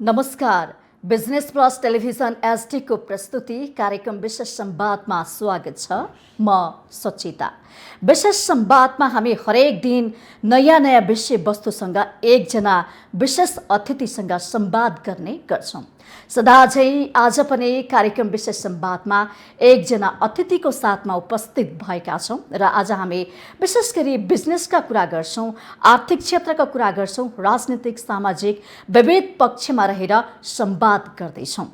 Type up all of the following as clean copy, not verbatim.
नमस्कार। Business plus television SD को प्रस्तुति कार्यक्रम विशेष संवादमा स्वागत छ। म सचिता। विशेष संवादमा हामी हरेक दिन नयाँ विषय वस्तुसँग एकजना विशेष अतिथिसँग संवाद गर्ने गर्छौं। सदाझै आज पनि कार्यक्रम विशेष संवादमा एकजना अतिथिको साथमा उपस्थित भएका छौं र आज हामी विशेष गरी बिजनेसका कुरा गर्छौं, आर्थिक क्षेत्रका कुरा गर्छौं, राजनीतिक सामाजिक विविध पक्षमा रहेर संवाद गर्दैछौं।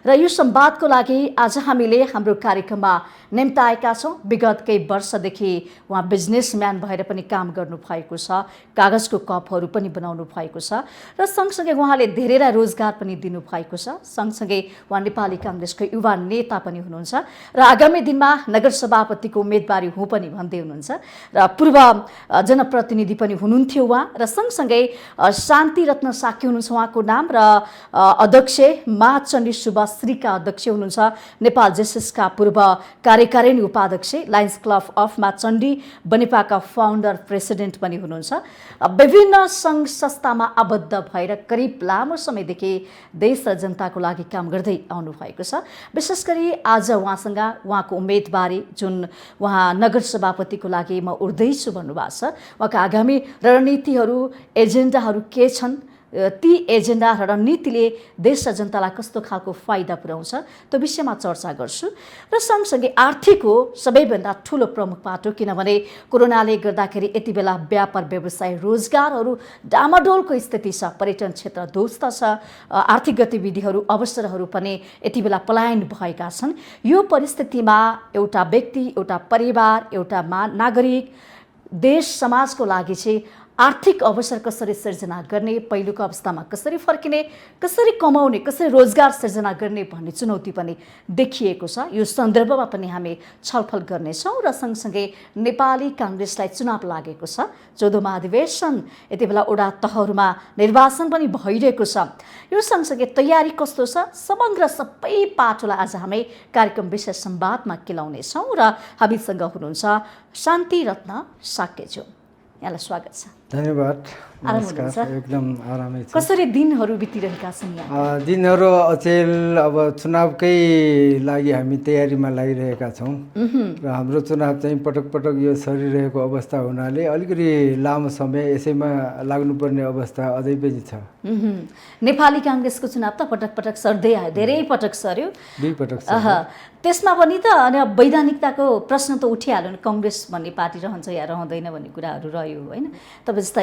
र यो संवादको लागि आज हामीले हाम्रो कार्यक्रममा निम्ताएका छौं। विगत केही वर्षदेखि उहाँ बिजनेसम्यान भएर पनि काम गर्नु भएको छ, कागजको कपहरू पनि बनाउनु भएको छ र सँगसँगै उहाँले धेरैलाई रोजगार पनि दिनु भएको छ। सँगसँगै उहाँ नेपाली कांग्रेसको युवा नेता पनि हुनुहुन्छ र आगामी दिनमा नगर सभापतिको उम्मेदवारी हुँ पनि भन्दै हुनुहुन्छ र पूर्व जनप्रतिनिधि पनि हुनुहुन्थ्यो उहाँ र सँगसँगै शान्ति रत्न साक्य हुनुहुन्छ उहाँको नाम र अध्यक्ष महाचण्डी शुभश्रीका अध्यक्ष हुनुहुन्छ, नेपाल जेएसएसका पूर्व कार्यकारिणी उपाध्यक्ष, लायन्स क्लब अफ माचण्डी बनेपाका फाउन्डर प्रेसिडेन्ट पनि हुनुहुन्छ। विभिन्न सङ्घ संस्थामा आबद्ध भएर करिब लामो समयदेखि देश र जनताको लागि काम गर्दै आउनु भएको छ। विशेष गरी आज उहाँसँग उहाँको उम्मेदवारी जुन उहाँ नगर सभापतिको लागि म उठ्दैछु भन्नुभएको छ, उहाँका आगामी रणनीतिहरू एजेन्डाहरू के छन्, ती एजेन्डा रणनीतिले देश र जनतालाई कस्तो खालको फाइदा पुर्याउँछ त्यो विषयमा चर्चा गर्छु। र सँगसँगै आर्थिक हो सबैभन्दा ठुलो प्रमुख पाटो, किनभने कोरोनाले गर्दाखेरि यति बेला व्यापार व्यवसाय रोजगारहरू डामाडोलको स्थिति छ, पर्यटन क्षेत्र ध्वस्त छ, आर्थिक गतिविधिहरू अवसरहरू पनि यति बेला पलायन भएका छन्। यो परिस्थितिमा एउटा व्यक्ति, एउटा परिवार, एउटा नागरिक, देश समाजको लागि चाहिँ आर्थिक अवसर कसरी सिर्जना गर्ने, पहिलोको अवस्थामा कसरी फर्किने, कसरी कमाउने, कसरी रोजगार सिर्जना गर्ने भन्ने चुनौती पनि देखिएको छ। यो सन्दर्भमा पनि हामी छलफल गर्नेछौँ र सँगसँगै नेपाली कांग्रेसलाई चुनाव लागेको छ। 14औं महाधिवेशन यति बेला वडा तहहरूमा निर्वाचन पनि भइरहेको छ। यो सँगसँगै तयारी कस्तो छ, समग्र सबै पाटोलाई आज हामी कार्यक्रम विशेष संवादमा केलाउनेछौँ र हामीसँग हुनुहुन्छ शान्ति रत्न साक्यज्यू। यहाँलाई स्वागत छ। धन्यवाद। नमस्कार। एकदम आरामै छ। कसरी दिनहरू बितिरहेका छन् यहाँ? दिनहरू अचेल, अब चुनावकै लागि हामी तयारीमा लागिरहेका छौँ र हाम्रो चुनाव चाहिँ पटक पटक यो सरिरहेको अवस्था हुनाले अलिकति लामो समय यसैमा लाग्नुपर्ने अवस्था अझै पनि छ। नेपाली कांग्रेसको चुनाव त पटक पटक सर्दै आयो, धेरै पटक सर्यो, 2 पटक त्यसमा पनि त अनि वैधानिकताको प्रश्न त उठिहाल्यो नि, कांग्रेस भन्ने पार्टी रहन्छ या रहँदैन भन्ने कुराहरू रह्यो होइन। तपाईँ जस्ता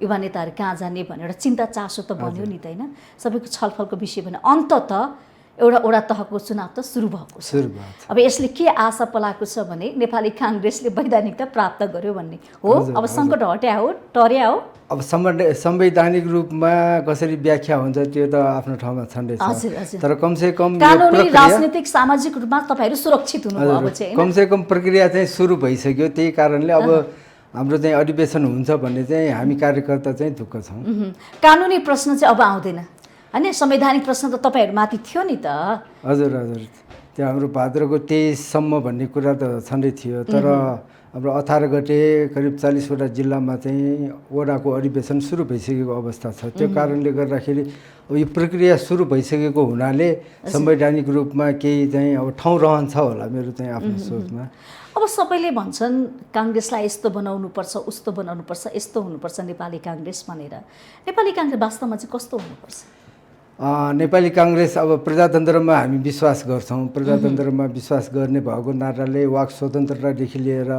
युवा नेताहरू कहाँ जाने भनेर एउटा चिन्ता चासो त बन्यो नि त होइन। सबैको छलफलको विषय भने अन्ततः एउटा वडा तहको चुनाव त सुरु भएको छ। अब यसले के आशा पलाएको छ भने नेपाली कांग्रेसले वैधानिकता प्राप्त गर्यो भन्ने हो। अब सङ्कट हट्या हो, टर्या हो। अब संवैधानिक रूपमा कसरी व्याख्या हुन्छ त्यो त आफ्नो ठाउँमा छँदै छ, तर कमसेकम कानुनी राजनीतिक सामाजिक रूपमा तपाईँहरू सुरक्षित हुनुभयो। अब चाहिँ कमसेकम प्रक्रिया चाहिँ सुरु भइसक्यो। त्यही कारणले अब हाम्रो चाहिँ अधिवेशन हुन्छ भन्ने चाहिँ हामी कार्यकर्ता चाहिँ ढुक्क छौँ। कानुनी प्रश्न चाहिँ अब आउँदैन होइन, संवैधानिक प्रश्न त तपाईँहरूमाथि थियो नि त। हजुर हजुर, त्यो हाम्रो भाद्रको 23सम्म भन्ने कुरा त छँदै थियो, तर हाम्रो 18 गते करिब 40वटा जिल्लामा चाहिँ वडाको अधिवेशन सुरु भइसकेको अवस्था छ। त्यो कारणले गर्दाखेरि अब यो प्रक्रिया सुरु भइसकेको हुनाले संवैधानिक रूपमा केही चाहिँ अब ठाउँ रहन्छ होला मेरो चाहिँ आफ्नो सोचमा। अब सबैले भन्छन् कांग्रेसलाई यस्तो बनाउनुपर्छ, उस्तो बनाउनुपर्छ, यस्तो हुनुपर्छ नेपाली कांग्रेस भनेर। नेपाली कांग्रेस वास्तवमा चाहिँ कस्तो हुनुपर्छ? नेपाली कांग्रेस अब प्रजातन्त्रमा हामी विश्वास गर्छौँ। प्रजातन्त्रमा विश्वास गर्ने भएको नाताले वाक स्वतन्त्रतादेखि लिएर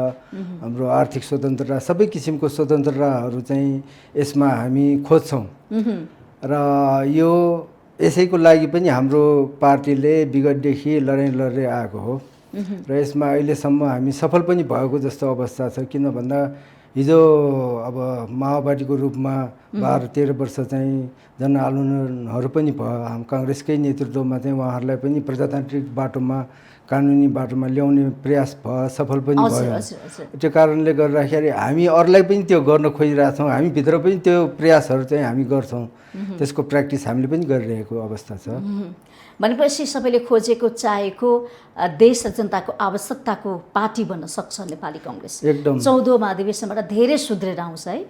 हाम्रो आर्थिक स्वतन्त्रता सबै किसिमको स्वतन्त्रताहरू चाहिँ यसमा हामी खोज्छौँ र यो यसैको लागि पनि हाम्रो पार्टीले विगतदेखि लडाइँ लड्दै आएको हो र यसमा अहिलेसम्म हामी सफल पनि भएको जस्तो अवस्था छ। किन भन्दा हिजो अब माओवादीको रूपमा 12-13 वर्ष चाहिँ जनआन्दोलनहरू पनि भयो। हाम्रो कांग्रेसकै नेतृत्वमा चाहिँ उहाँहरूलाई पनि प्रजातान्त्रिक बाटोमा, कानुनी बाटोमा ल्याउने प्रयास भयो, सफल पनि भयो। त्यो कारणले गर्दाखेरि हामी अरूलाई पनि त्यो गर्न खोजिरहेछौँ, हामीभित्र पनि त्यो प्रयासहरू चाहिँ हामी गर्छौँ, त्यसको प्र्याक्टिस हामीले पनि गरिरहेको अवस्था छ। भनेपछि सबैले खोजेको चाहेको देश र जनताको आवश्यकताको पार्टी बन्न सक्छ नेपाली कांग्रेस। एकदम 14औं महाधिवेशनबाट धेरै सुध्रेर आउँछ है।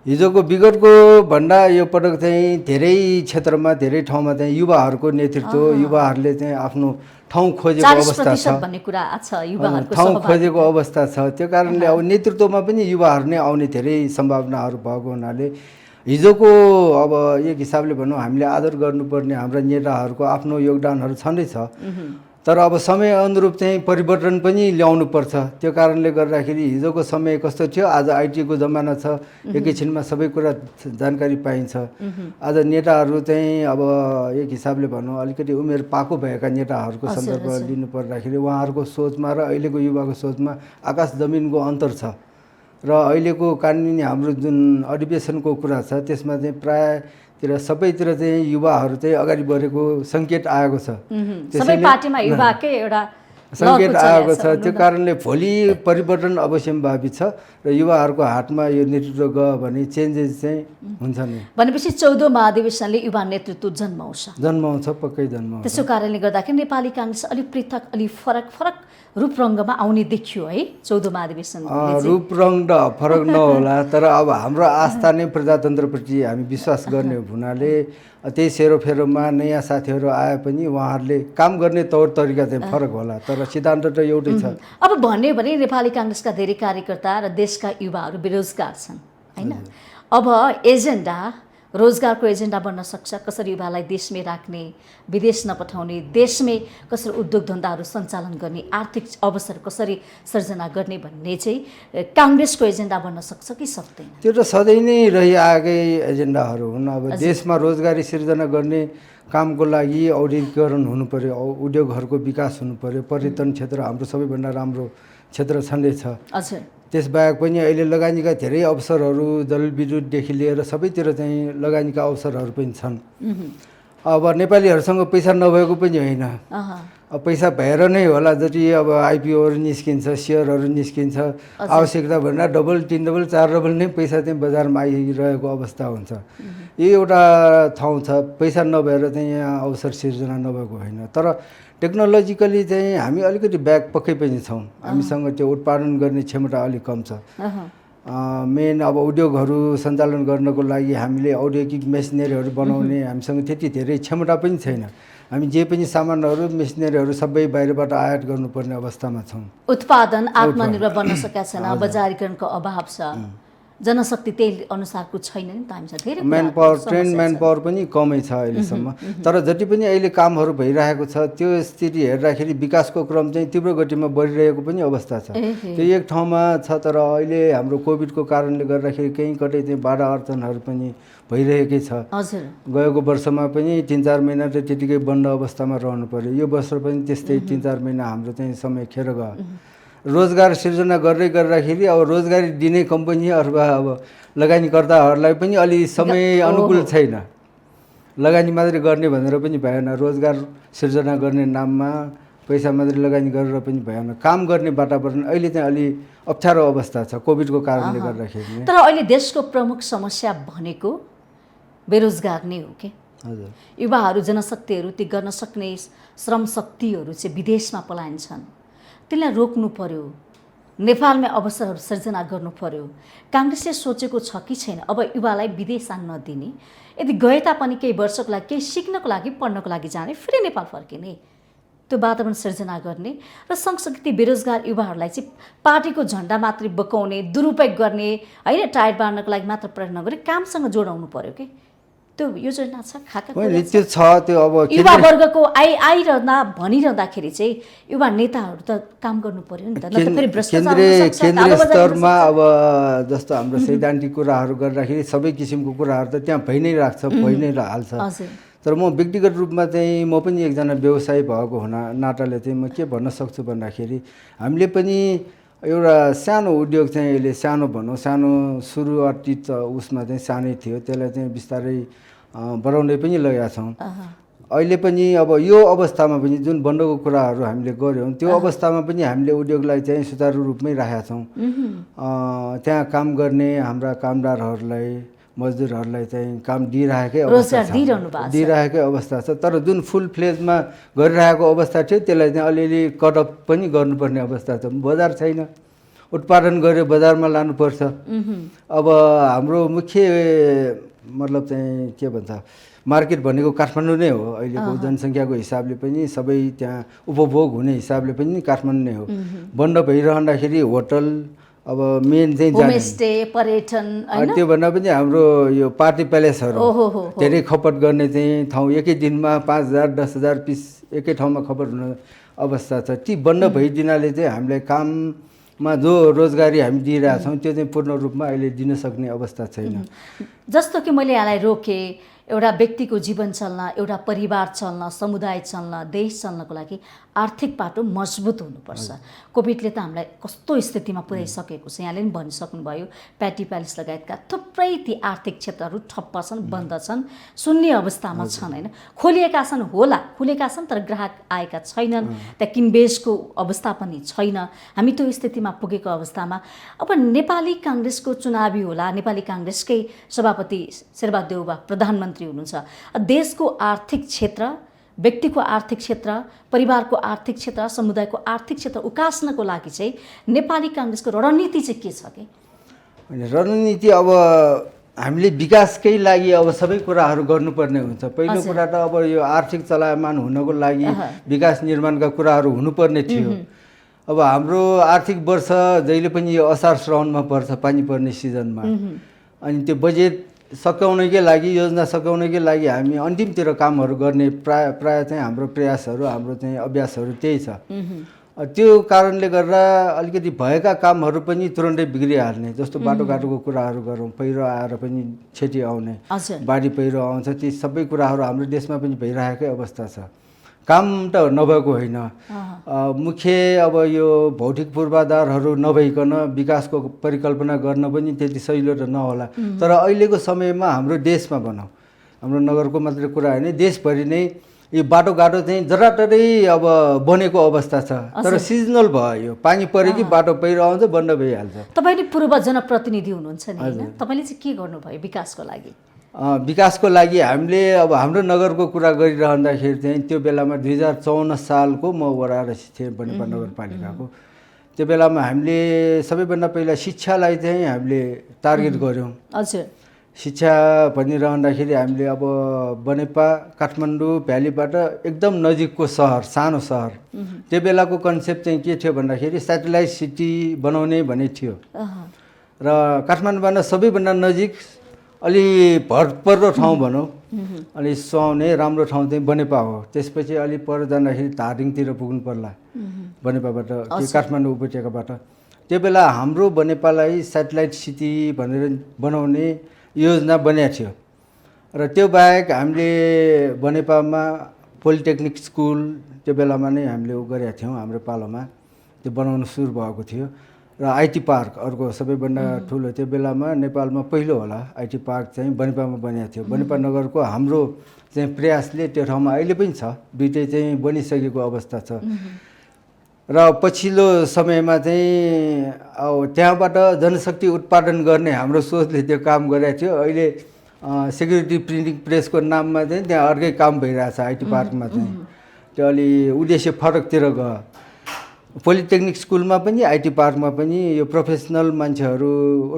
हिजोको विगतको भन्दा यो पटक चाहिँ धेरै क्षेत्रमा धेरै ठाउँमा चाहिँ युवाहरूको नेतृत्व युवाहरूले चाहिँ आफ्नो ठाउँ खोजेको अवस्था छ भन्ने कुरा छ युवाहरूको ठाउँ खोजेको अवस्था छ त्यो कारणले अब नेतृत्वमा पनि युवाहरू नै आउने धेरै सम्भावनाहरू भएको हुनाले हिजोको अब एक हिसाबले भनौँ हामीले आदर गर्नुपर्ने हाम्रा नेताहरूको आफ्नो योगदानहरू छँदै छ तर अब समय अनुरूप चाहिँ परिवर्तन पनि ल्याउनुपर्छ त्यो कारणले गर्दाखेरि हिजोको समय कस्तो थियो आज आइटीको जमाना छ एकैछिनमा सबै कुरा जानकारी पाइन्छ आज नेताहरू चाहिँ अब एक हिसाबले भनौँ अलिकति उमेर पाको भएका नेताहरूको सन्दर्भ लिनु पर्दाखेरि उहाँहरूको सोचमा र अहिलेको युवाको सोचमा आकाश जमिनको अन्तर छ र अहिलेको कानुनी हाम्रो जुन अधिवेशनको कुरा छ त्यसमा चाहिँ प्रायतिर सबैतिर चाहिँ युवाहरू चाहिँ अगाडि बढेको सङ्केत आएको छ सबै पार्टीमा युवाकै एउटा सङ्केत आएको छ त्यो कारणले भोलि परिवर्तन अवश्यम्भावी छ र युवाहरूको हातमा यो नेतृत्व गयो भने चेन्जेस चाहिँ हुन्छ नि भनेपछि 14औं महाधिवेशनले युवा नेतृत्व जन्माउँछ पक्कै जन्माउँछ त्यसो कारणले गर्दाखेरि नेपाली काङ्ग्रेस अलिक पृथक अलिक फरक रूपरङ्गमा आउने देखियो है 14औं महाधिवेशन रूपरङ त फरक नहोला तर अब हाम्रो आस्था नै प्रजातन्त्रप्रति हामी विश्वास गर्ने हुनाले त्यही सेरोफेरोमा नयाँ साथीहरू आए पनि उहाँहरूले काम गर्ने तौर तरिका चाहिँ फरक होला तर सिद्धान्त त एउटै छ अब भन्यो भने नेपाली काङ्ग्रेसका धेरै कार्यकर्ता र देशका युवाहरू बेरोजगार छन् हैन अब एजेन्डा रोजगारको एजेन्डा बन्न सक्छ कसरी युवालाई देशमै राख्ने विदेश नपठाउने देशमै कसरी उद्योग धन्दाहरू सञ्चालन गर्ने आर्थिक अवसर कसरी सृजना गर्ने भन्ने चाहिँ काङ्ग्रेसको एजेन्डा बन्न सक्छ कि सक्दैन त्यो त सधैँ नै रहिआएकै एजेन्डाहरू हुन् अब देशमा रोजगारी सिर्जना गर्ने कामको लागि औद्योगिकरण हुनु पर्यो उद्योगहरूको विकास हुनु पर्यो पर्यटन क्षेत्र हाम्रो सबैभन्दा राम्रो क्षेत्र छँदैछ हजुर त्यसबाहेक पनि अहिले लगानीका धेरै अवसरहरू जलविद्युतदेखि लिएर सबैतिर चाहिँ लगानीका अवसरहरू पनि छन् अब नेपालीहरूसँग पैसा नभएको पनि होइन अब पैसा भएर नै होला जति अब आइपिओहरू निस्किन्छ सेयरहरू निस्किन्छ आवश्यकता भन्दा डबल 3 डबल 4 डबल नै पैसा चाहिँ बजारमा आइरहेको अवस्था हुन्छ यो एउटा ठाउँ छ पैसा नभएर चाहिँ यहाँ अवसर सिर्जना नभएको होइन तर टेक्नोलोजिकली चाहिँ हामी अलिकति ब्याक पक्कै पनि छौँ हामीसँग त्यो उत्पादन गर्ने क्षमता अलिक कम छ मेन अब उद्योगहरू सञ्चालन गर्नको लागि हामीले औद्योगिक मेसिनरीहरू बनाउने हामीसँग त्यति धेरै क्षमता पनि छैन हामी जे पनि सामानहरू मेसिनरीहरू सबै बाहिरबाट आयात गर्नुपर्ने अवस्थामा छौँ उत्पादन आत्मनिर्भर बन्न सकेका छैन बजारीकरणको अभाव छ जनशक्ति त्यही अनुसारको छैन नि त हामीसँग धेरै man power train man power पनि कमै छ अहिलेसम्म तर जति पनि अहिले कामहरू भइरहेको छ त्यो स्थिति हेर्दाखेरि विकासको क्रम चाहिँ तीव्र गतिमा बढिरहेको पनि अवस्था छ त्यो एक ठाउँमा छ तर अहिले हाम्रो कोभिडको कारणले गर्दाखेरि कहीँ कतै चाहिँ बाधा अडचनहरू पनि भइरहेकै छ हजुर गएको वर्षमा पनि 3-4 महिना त त्यतिकै बन्द अवस्थामा रहनु पर्यो यो वर्ष पनि त्यस्तै 3-4 महिना हाम्रो चाहिँ समय खेर गयो रोजगार सिर्जना गर्दाखेरि अब रोजगारी दिने कम्पनी अथवा अब लगानीकर्ताहरूलाई पनि अलि समय अनुकूल छैन लगानी मात्रै गर्ने भनेर पनि भएन रोजगार सिर्जना गर्ने नाममा पैसा मात्रै लगानी गरेर पनि भएन काम गर्ने वातावरण अहिले चाहिँ अलि अप्ठ्यारो अवस्था छ कोभिडको कारणले गर्दाखेरि तर अहिले देशको प्रमुख समस्या भनेको बेरोजगार नै हो के हजुर युवाहरू जनशक्तिहरू ती गर्न सक्ने श्रम शक्तिहरू चाहिँ विदेशमा पलायन छन् त्यसलाई रोक्नु पर्यो नेपालमै अवसरहरू सृजना गर्नु पर्यो काङ्ग्रेसले सोचेको छ कि छैन अब युवालाई विदेश जान नदिने यदि गए तापनि केही वर्षको लागि केही सिक्नको लागि पढ्नको लागि जाने फेरि नेपाल फर्किने त्यो वातावरण सृजना गर्ने र सँगसँगै बेरोजगार युवाहरूलाई चाहिँ पार्टीको झन्डा मात्रै बोकाउने दुरुपयोग गर्ने होइन टायर बार्नको लागि मात्र प्रयोग नगरी कामसँग जोडाउनु पर्यो कि त्यो योजना छ खाका त्यो छ त्यो अब युवा वर्गको आइरहँदा भनिरहँदाखेरि चाहिँ युवा नेताहरू त काम गर्नु पर्यो नि त केन्द्रीय स्तरमा अब जस्तो हाम्रो सैद्धान्तिक कुराहरू गर्दाखेरि सबै किसिमको कुराहरू त त्यहाँ भइ नै राख्छ भइ नै हाल्छ तर म व्यक्तिगत रूपमा चाहिँ म पनि एकजना व्यवसायी भएको नाताले चाहिँ म के भन्न सक्छु भन्दाखेरि हामीले पनि एउटा सानो उद्योग चाहिँ अहिले सानो भनौँ सानो सुरुवाती उसमा चाहिँ सानै थियो त्यसलाई चाहिँ बिस्तारै बढाउँदै पनि लगेका छौँ अहिले पनि अब यो अवस्थामा पनि जुन बन्दको कुराहरू हामीले गऱ्यौँ त्यो अवस्थामा पनि हामीले उद्योगलाई चाहिँ सुचारू रूपमै राखेका छौँ त्यहाँ काम गर्ने हाम्रा कामदारहरूलाई मजदुरहरूलाई चाहिँ काम दिइरहेकै अवस्था छ तर जुन फुल फ्लेजमा गरिरहेको अवस्था थियो त्यसलाई चाहिँ अलिअलि कटअप पनि गर्नुपर्ने अवस्था छ बजार छैन उत्पादन गरेर बजारमा लानुपर्छ। अब हाम्रो मुख्य मतलब चाहिँ के भन्छ मार्केट भनेको काठमाडौँ नै हो। अहिलेको जनसङ्ख्याको हिसाबले पनि सबै त्यहाँ उपभोग हुने हिसाबले पनि काठमाडौँ नै हो। बन्द भइरहँदाखेरि होटल अब मेन चाहिँ होमस्टे पर्यटन हैन त्योभन्दा पनि हाम्रो यो पार्टी प्यालेसहरू धेरै खपत गर्ने चाहिँ ठाउँ एकै दिनमा 5,000 10,000 पिस एकै ठाउँमा खपत हुने अवस्था छ। ती बन्द भइदिनाले चाहिँ हामीलाई काममा जो रोजगारी हामी दिइरहेछौँ त्यो चाहिँ पूर्ण रूपमा अहिले दिन सक्ने अवस्था छैन। जस्तो कि मैले यहाँलाई रोकेँ, एउटा व्यक्तिको जीवन चल्न, एउटा परिवार चल्न, समुदाय चल्न, देश चल्नको लागि आर्थिक पाटो मजबुत हुनुपर्छ। कोभिडले त हामीलाई कस्तो स्थितिमा पुर्याइसकेको छ। यहाँले पनि भनिसक्नुभयो, प्याटी प्यालेस लगायतका थुप्रै ती आर्थिक क्षेत्रहरू ठप्प छन्, बन्द छन्, शून्य अवस्थामा छन् हैन। खोलिएका छन् होला, खुलेका छन् तर ग्राहक आएका छैनन्, त्यहाँ किनबेचको अवस्था पनि छैन। हामी त्यो स्थितिमा पुगेको अवस्थामा अब नेपाली काङ्ग्रेसको चुनावी होला, नेपाली काङ्ग्रेसकै सभापति शेरबहादेउबा प्रधानमन्त्री हुनुहुन्छ। देशको आर्थिक क्षेत्र, व्यक्तिको आर्थिक क्षेत्र, परिवारको आर्थिक क्षेत्र, समुदायको आर्थिक क्षेत्र उकास्नको लागि चाहिँ नेपाली काङ्ग्रेसको रणनीति चाहिँ के छ कि? रणनीति अब हामीले विकासकै लागि अब सबै कुराहरू गर्नुपर्ने हुन्छ। पहिलो कुरा त अब यो आर्थिक चलायमान हुनको लागि विकास निर्माणका कुराहरू हुनुपर्ने थियो। अब हाम्रो आर्थिक वर्ष जहिले पनि यो असार श्रावणमा पर्छ, पानी पर्ने सिजनमा। अनि त्यो बजेट सकाउनकै लागि, योजना सकाउनकै लागि हामी अन्तिमतिर कामहरू गर्ने प्राय चाहिँ हाम्रो प्रयासहरू, हाम्रो चाहिँ अभ्यासहरू त्यही छ। त्यो कारणले गर्दा अलिकति भएका कामहरू पनि तुरन्तै बिग्रिहाल्ने, जस्तो बाटोघाटोको कुराहरू गरौँ, पहिरो आएर पनि क्षति आउने, बाढी पहिरो आउँछ, ती सबै कुराहरू हाम्रो देशमा पनि भइरहेकै अवस्था छ। काम त नभएको होइन, मुख्य अब यो भौतिक पूर्वाधारहरू नभइकन विकासको परिकल्पना गर्न पनि त्यति सजिलो त नहोला। तर अहिलेको समयमा हाम्रो देशमा भनौँ, हाम्रो नगरको मात्रै कुरा होइन, देशभरि नै यो बाटोघाटो चाहिँ जराटरै अब बनेको अवस्था छ। तर सिजनल भयो, यो पानी पऱ्यो कि बाटो पहिरो आउँछ, बन्द भइहाल्छ। तपाईँले पूर्व जनप्रतिनिधि हुनुहुन्छ नि हैन, तपाईँले चाहिँ के गर्नुभयो विकासको लागि? विकासको लागि हामीले अब हाम्रो नगरको कुरा गरिरहँदाखेरि चाहिँ त्यो बेलामा 2054 सालको म वडा अध्यक्ष थिएँ बनेपा नगरपालिकाको। त्यो बेलामा हामीले सबैभन्दा पहिला शिक्षालाई चाहिँ हामीले टार्गेट गऱ्यौँ। हजुर, शिक्षा भनिरहँदाखेरि हामीले अब बनेपा काठमाडौँ भ्यालीबाट एकदम नजिकको सहर, सानो सहर, त्यो बेलाको कन्सेप्ट चाहिँ के थियो भन्दाखेरि सेटेलाइट सिटी बनाउने भन्ने थियो। र काठमाडौँबाट सबैभन्दा नजिक अलि भरपर्दो ठाउँ भनौँ, अलि सुहाउने राम्रो ठाउँ चाहिँ बनेपा हो। त्यसपछि अलि पर जाँदाखेरि धादिङतिर पुग्नु पर्ला बनेपाबाट कि काठमाडौँ उपत्यकाबाट। त्यो बेला हाम्रो बनेपालाई सेटेलाइट सिटी भनेर बनाउने योजना बनिएको थियो। र त्यो बाहेक हामीले बनेपामा पोलिटेक्निक स्कुल त्यो बेलामा नै हामीले गरेका थियौँ, हाम्रो पालोमा त्यो बनाउनु सुरु भएको थियो। र आइटी पार्क अर्को सबैभन्दा ठुलो, त्यो बेलामा नेपालमा पहिलो होला आइटी पार्क चाहिँ बनेपामा बनिएको थियो। बनेपा नगरको हाम्रो चाहिँ प्रयासले त्यो ठाउँमा अहिले पनि छ, दुइटै चाहिँ बनिसकेको अवस्था छ। र पछिल्लो समयमा चाहिँ अब त्यहाँबाट जनशक्ति उत्पादन गर्ने हाम्रो सोचले त्यो काम गरेको थियो। अहिले सेक्युरिटी प्रिन्टिङ प्रेसको नाममा चाहिँ त्यहाँ अर्कै काम भइरहेछ आइटी पार्कमा चाहिँ, त्यो अलि उद्देश्य फरकतिर गयो। पोलिटेक्निक स्कुलमा पनि आइटी पार्कमा पनि यो प्रोफेसनल मान्छेहरू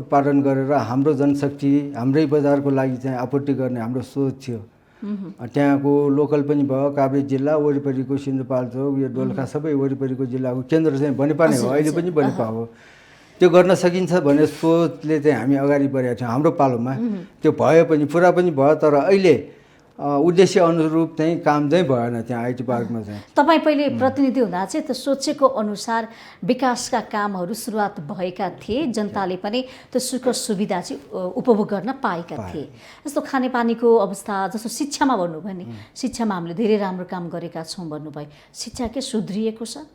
उत्पादन गरेर हाम्रो जनशक्ति हाम्रै बजारको लागि चाहिँ आपूर्ति गर्ने हाम्रो सोच थियो। त्यहाँको लोकल पनि भयो, काभ्रे जिल्ला वरिपरिको सिन्धुपाल्चोक, यो दोलखा सबै वरिपरिको जिल्लाको केन्द्र चाहिँ बनेपा नै हो, अहिले पनि बनेपा हो। त्यो गर्न सकिन्छ भन्ने सोचले चाहिँ हामी अगाडि बढेका थियौँ हाम्रो पालोमा। त्यो भयो पनि, पुरा पनि भयो, तर अहिले उद्देश्य अनुरूप चाहिँ काम चाहिँ भएन त्यहाँ आइटी पार्कमा चाहिँ। तपाईँ पहिले प्रतिनिधि हुँदा चाहिँ त्यो सोचेको अनुसार विकासका कामहरू सुरुवात भएका थिए, जनताले पनि त्यो सुख सुविधा चाहिँ उपभोग गर्न पाएका थिए। जस्तो खानेपानीको अवस्था, जस्तो शिक्षामा भन्नुभयो नि, शिक्षामा हामीले धेरै राम्रो काम गरेका छौँ भन्नुभयो। शिक्षा के सुध्रिएको छ?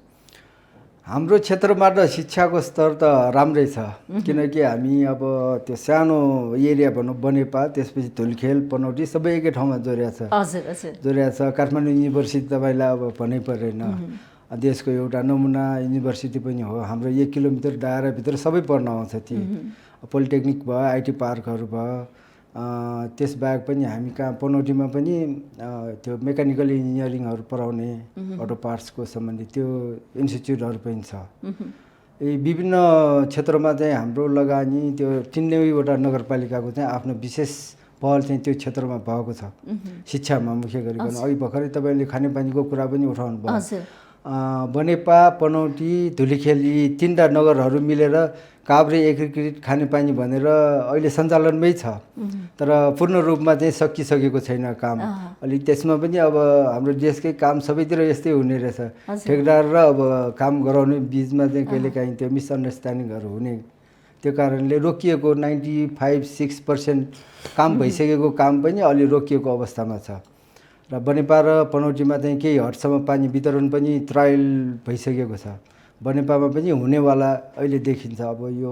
हाम्रो क्षेत्रबाट शिक्षाको स्तर त राम्रै छ, किनकि हामी अब त्यो सानो एरिया भनौँ बनेपा, त्यसपछि धुलखेल, पनौटी सबै एकै ठाउँमा जोडिया छ। हजुर हजुर, जोडिया छ। काठमाडौँ युनिभर्सिटी तपाईँलाई अब भन्नै परेन, देशको एउटा नमुना युनिभर्सिटी पनि हो। हाम्रो 1 किलोमिटर दायराभित्र सबै पढ्न आउँछ ती। पोलिटेक्निक भयो, आइटी पार्कहरू भयो, त्यसबाहेक पनि हामी कहाँ पनौटीमा पनि त्यो मेकानिकल इन्जिनियरिङहरू पढाउने अटो पार्ट्सको सम्बन्धी त्यो इन्स्टिच्युटहरू पनि छ। विभिन्न क्षेत्रमा चाहिँ हाम्रो लगानी त्यो 93वटा नगरपालिकाको चाहिँ आफ्नो विशेष पहल चाहिँ त्यो क्षेत्रमा भएको छ। शिक्षामा मुख्य गरिकन अघि भर्खरै तपाईँले खानेपानीको कुरा पनि उठाउनु भयो। बनेपा, पनौती, धुलिखेल यी 3टा नगरहरू मिलेर काभ्रे एकीकृत खानेपानी भनेर अहिले सञ्चालनमै छ, तर पूर्ण रूपमा चाहिँ सकिसकेको छैन काम। अलिक त्यसमा पनि अब हाम्रो देशकै काम सबैतिर यस्तै हुने रहेछ। ठेकदार र अब काम गराउने बिचमा चाहिँ कहिलेकाहीँ त्यो मिसअन्डरस्ट्यान्डिङहरू हुने, त्यो कारणले रोकिएको 95-6% काम भइसकेको काम पनि अलि रोकिएको अवस्थामा छ। र बनेपा र पनौटीमा चाहिँ केही हदसम्म पानी वितरण पनि ट्रायल भइसकेको छ। बनेपामा पनि हुनेवाला अहिले देखिन्छ। अब यो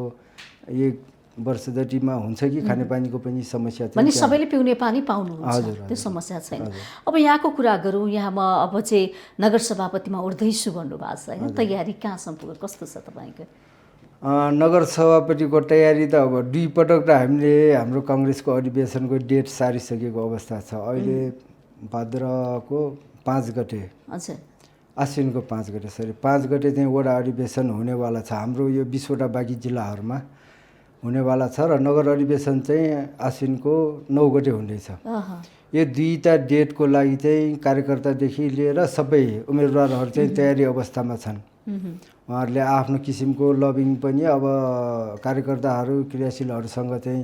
1 वर्ष जतिमा हुन्छ कि खानेपानीको पनि समस्या भने सबैले पिउने पानी पाउनुहुन्छ, त्यो समस्या छैन। अब यहाँको कुरा गरौँ, यहाँ म अब चाहिँ नगर सभापतिमा उठ्दैछु भन्नुभएको छ होइन, तयारी कहाँसम्म पुग्यो, कस्तो छ तपाईँको? नगर सभापतिको तयारी त अब 2 पटक त हामीले हाम्रो काङ्ग्रेसको अधिवेशनको डेट सारिसकेको अवस्था छ। अहिले भाद्रको 5 गते, आश्विनको 5 गते, 5 गते चाहिँ वडा अधिवेशन हुनेवाला छ। हाम्रो यो 20वटा बाँकी जिल्लाहरूमा हुनेवाला छ र नगर अधिवेशन चाहिँ आश्विनको 9 गते हुँदैछ। यो 2टा डेटको लागि चाहिँ कार्यकर्तादेखि लिएर सबै उम्मेदवारहरू चाहिँ तयारी अवस्थामा छन्। उहाँहरूले आफ्नो किसिमको लबिङ पनि अब कार्यकर्ताहरू क्रियाशीलहरूसँग चाहिँ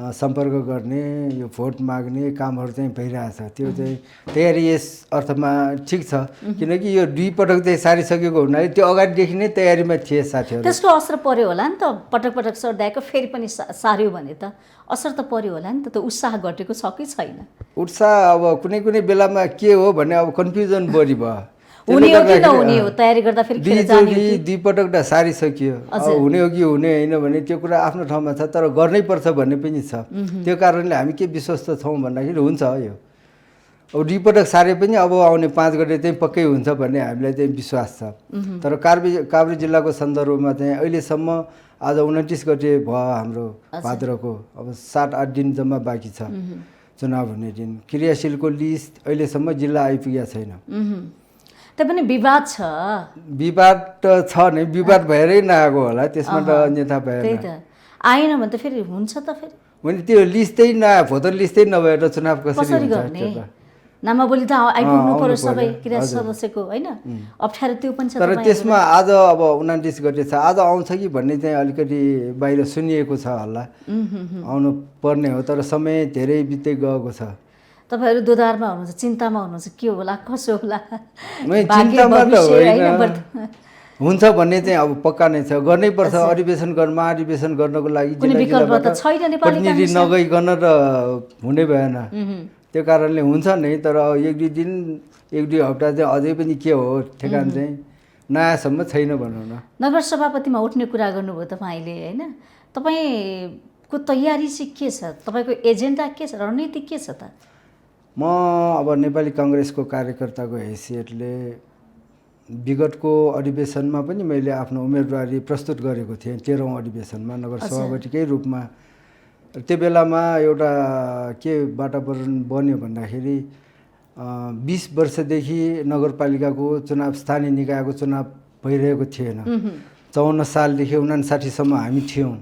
सम्पर्क गर्ने, यो भोट माग्ने कामहरू चाहिँ भइरहेछ। त्यो चाहिँ तयारी यस अर्थमा ठिक छ, किनकि यो 2 पटक चाहिँ सारिसकेको हुनाले त्यो अगाडिदेखि नै तयारीमा थिए साथीहरू। त्यसको असर पर्यो होला नि त, पटक पटक सर्दाएको फेरि पनि सार्यो भने त असर त पर्यो होला नि त उत्साह घटेको छ कि छैन? उत्साह अब कुनै कुनै बेलामा के हो भने अब कन्फ्युजन बढी भयो। हुने हो कि नहुने हो, तयारी गर्दा फेरि खेर जाने हो कि? 2 पटक त सारिसकियो, हुने हो कि हुने होइन भने त्यो कुरा आफ्नो ठाउँमा छ, तर गर्नै पर्छ भन्ने पनि छ। त्यो कारणले हामी के विश्वस्त छौँ भन्दाखेरि हुन्छ यो अब 2 पटक सारे पनि अब आउने 5 गते चाहिँ पक्कै हुन्छ भन्ने हामीलाई चाहिँ विश्वास छ। तर काभ्रे जिल्लाको सन्दर्भमा चाहिँ अहिलेसम्म आज 29 गते भयो हाम्रो भाद्रको, अब 7-8 दिन जम्मा बाँकी छ चुनाव हुने दिन। क्रियाशीलको लिस्ट अहिलेसम्म जिल्ला आइपुगेको छैन। त्यो पनि विवाद छ। विवाद त छ नै, विवाद भएरै नआएको होला, त्यसमा त अन्यथा भएन। त्यही त आएन भने त फेरि हुन्छ त फेरि भने त्यो लिस्टै भोटर लिस्टै नभएर चुनाव कसरी गर्ने? नामावली त आइपुग्नु पर्यो सबै क्रिया सदस्यको होइन, अप्ठ्यारो त्यो पनि छ। तर त्यसमा आज अब 29 गते छ, आज आउँछ कि भन्ने चाहिँ अलिकति बाहिर सुनिएको छ हल्ला, आउनु पर्ने हो, तर समय धेरै बित्दै गएको छ। तपाईँहरू दोधारमा हुनुहुन्छ, चिन्तामा हुनुहुन्छ, के होला कसो होला? चिन्तामा त होइन, हुन्छ भन्ने चाहिँ अब पक्का नै छ, गर्नै पर्छ। अधिवेशन महाधिवेशन गर्नको लागि प्रतिनिधि नगइकन त हुने भएन। त्यो कारणले हुन्छ नै, तर 1-2 दिन 1-2 हप्ता चाहिँ अझै पनि के हो ठेगान चाहिँ नआएसम्म छैन भनौँ न। नगर सभापतिमा उठ्ने कुरा गर्नुभयो तपाईँले होइन, तपाईँको तयारी चाहिँ के छ? तपाईँको एजेन्डा के छ, रणनीति के छ त? म अब नेपाली काङ्ग्रेसको कार्यकर्ताको हैसियतले विगतको अधिवेशनमा पनि मैले आफ्नो उम्मेदवारी प्रस्तुत गरेको थिएँ 13औं अधिवेशनमा नगर सभापतिकै रूपमा। त्यो बेलामा एउटा के वातावरण बन्यो भन्दाखेरि 20 वर्षदेखि नगरपालिकाको चुनाव, स्थानीय निकायको चुनाव भइरहेको थिएन। 54 सालदेखि 59 सम्म हामी थियौँ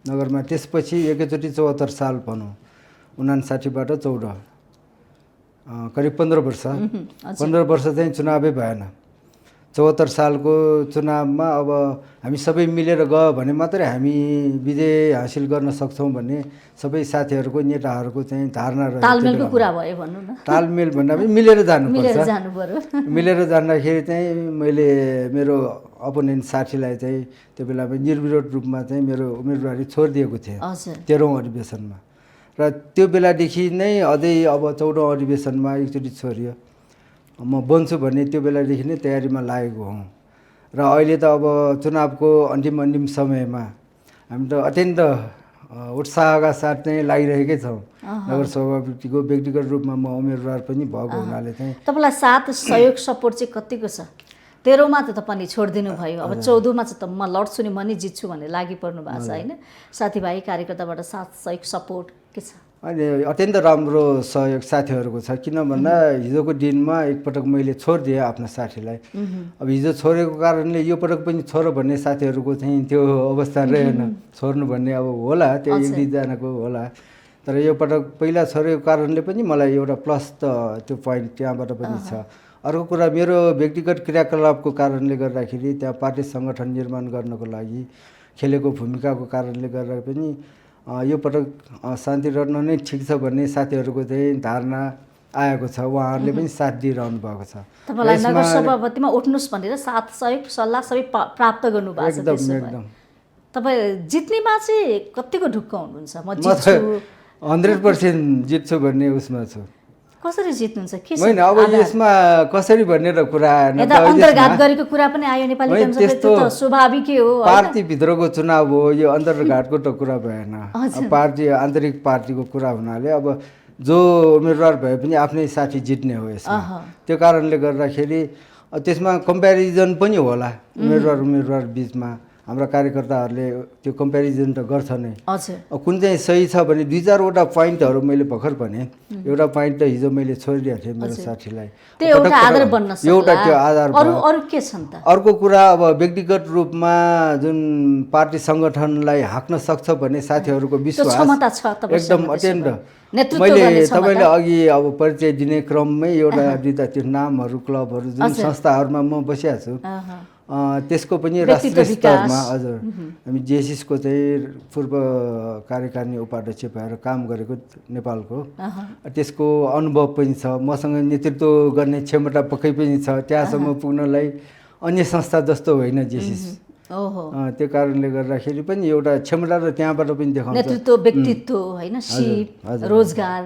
नगरमा। त्यसपछि एकैचोटि 74 साल भनौँ, 59बाट 14, करिब 15 वर्ष 15 वर्ष चाहिँ चुनावै भएन। 74 सालको चुनावमा अब हामी सबै मिलेर गयो भने मात्रै हामी विजय हासिल गर्न सक्छौँ भन्ने सबै साथीहरूको नेताहरूको चाहिँ धारणा रहेछ। तालमेलको कुरा भयो भन्नु न। तालमेल भन्दा पनि मिलेर जानुपर्छ। मिलेर जाँदाखेरि चाहिँ मैले मेरो अपोनेन्ट साथीलाई चाहिँ त्यो बेलामा निर्विरोध रूपमा चाहिँ मेरो उम्मेदवारी छोडिदिएको थिएँ 13औं अधिवेशनमा। र त्यो बेलादेखि नै अझै अब 14औं अधिवेशनमा एकचोटि छोडियो। म बन्छु भन्ने त्यो बेलादेखि नै तयारीमा लागेको हुँ। र अहिले त अब चुनावको अन्तिम समयमा हामी त अत्यन्त उत्साहका साथ चाहिँ लागिरहेकै छौँ। नगर सभापतिको व्यक्तिगत रूपमा म उम्मेदवार पनि भएको हुनाले चाहिँ तपाईँलाई साथ सहयोग सपोर्ट चाहिँ कतिको छ? 13औंमा त तपाईँले छोडिदिनु भयो, अब 14औंमा चाहिँ त म लड्छु नि, म नि जित्छु भनेर लागि पर्नु भएको छ होइन? साथीभाइ कार्यकर्ताबाट साथ सहयोग सपोर्ट के छ? अनि अत्यन्त राम्रो सहयोग साथीहरूको छ। किन भन्दा हिजोको दिनमा एकपटक मैले छोडिदिएँ आफ्नो साथीलाई। अब हिजो छोडेको कारणले यो पटक पनि छोड भन्ने साथीहरूको चाहिँ त्यो अवस्था रहेन। छोड्नु भन्ने अब होला, त्यो एक दुईजनाको होला, तर यो पटक पहिला छोडेको कारणले पनि मलाई एउटा प्लस त त्यो पोइन्ट त्यहाँबाट पनि छ। अर्को कुरा, मेरो व्यक्तिगत क्रियाकलापको कारणले गर्दाखेरि त्यहाँ पार्टी सङ्गठन निर्माण गर्नको लागि खेलेको भूमिकाको कारणले गर्दा पनि यो पटक शान्तिरत्न नै ठिक छ भन्ने साथीहरूको चाहिँ धारणा आएको छ। उहाँहरूले पनि साथ दिइरहनु भएको छ। तपाईँलाई नगर सभापतिमा उठ्नुहोस् भनेर साथ सहयोग सल्लाह सबै प्राप्त गर्नुभएको छ। एकदम तपाईँ जित्नेमा चाहिँ कतिको ढुक्क हुनुहुन्छ? म त 100% जित्छु भन्ने उसमा छु। कसरी जित्नुहुन्छ? के होइन, अब यसमा कसरी भन्ने त कुरा आएन। अन्तर्घात गरेको कुरा पनि आयो नेपाली काङ्ग्रेसले, त्यो त स्वाभाविकै हो। पार्टीभित्रको चुनाव हो यो, अन्तर्घातको त कुरा भएन। पार्टी आन्तरिक पार्टीको कुरा हुनाले अब जो उम्मेदवार भए पनि आफ्नै साथी जित्ने हो यसमा। त्यो कारणले गर्दाखेरि त्यसमा कम्पेरिजन पनि होला उम्मेदवार बिचमा। हाम्रा कार्यकर्ताहरूले त्यो कम्पेरिजन त गर्छ नै। कुन चाहिँ सही छ भने 2-4वटा पोइन्टहरू मैले भर्खर भने, एउटा पोइन्ट त हिजो मैले छोडिदिएको थिएँ मेरो साथीलाई, एउटा आधार बन्न सक्ला। एउटा त्यो आधार भयो। अरु के छन् त? अर्को कुरा, अब व्यक्तिगत रूपमा जुन पार्टी सङ्गठनलाई हाँक्न सक्छ भन्ने साथीहरूको विश्वास एकदम अत्यन्त। मैले तपाईँले अघि अब परिचय दिने क्रममै एउटा दिँदा त्यो नामहरू, क्लबहरू, जुन संस्थाहरूमा म बसिरहेको छु त्यसको पनि राष्ट्रिय स्तरमा हजुर हामी जेएसएसको चाहिँ पूर्व कार्यकारिणी उपाध्यक्ष भएर काम गरेको नेपालको, त्यसको अनुभव पनि छ। मसँग नेतृत्व गर्ने क्षमता पक्कै पनि छ। त्यहाँसम्म पुग्नलाई अन्य संस्था जस्तो होइन जेएसएस। त्यो कारणले गर्दाखेरि पनि एउटा क्षमता त त्यहाँबाट पनि देखाउँछ। नेतृत्व, व्यक्तित्व, होइन, सिप, रोजगार।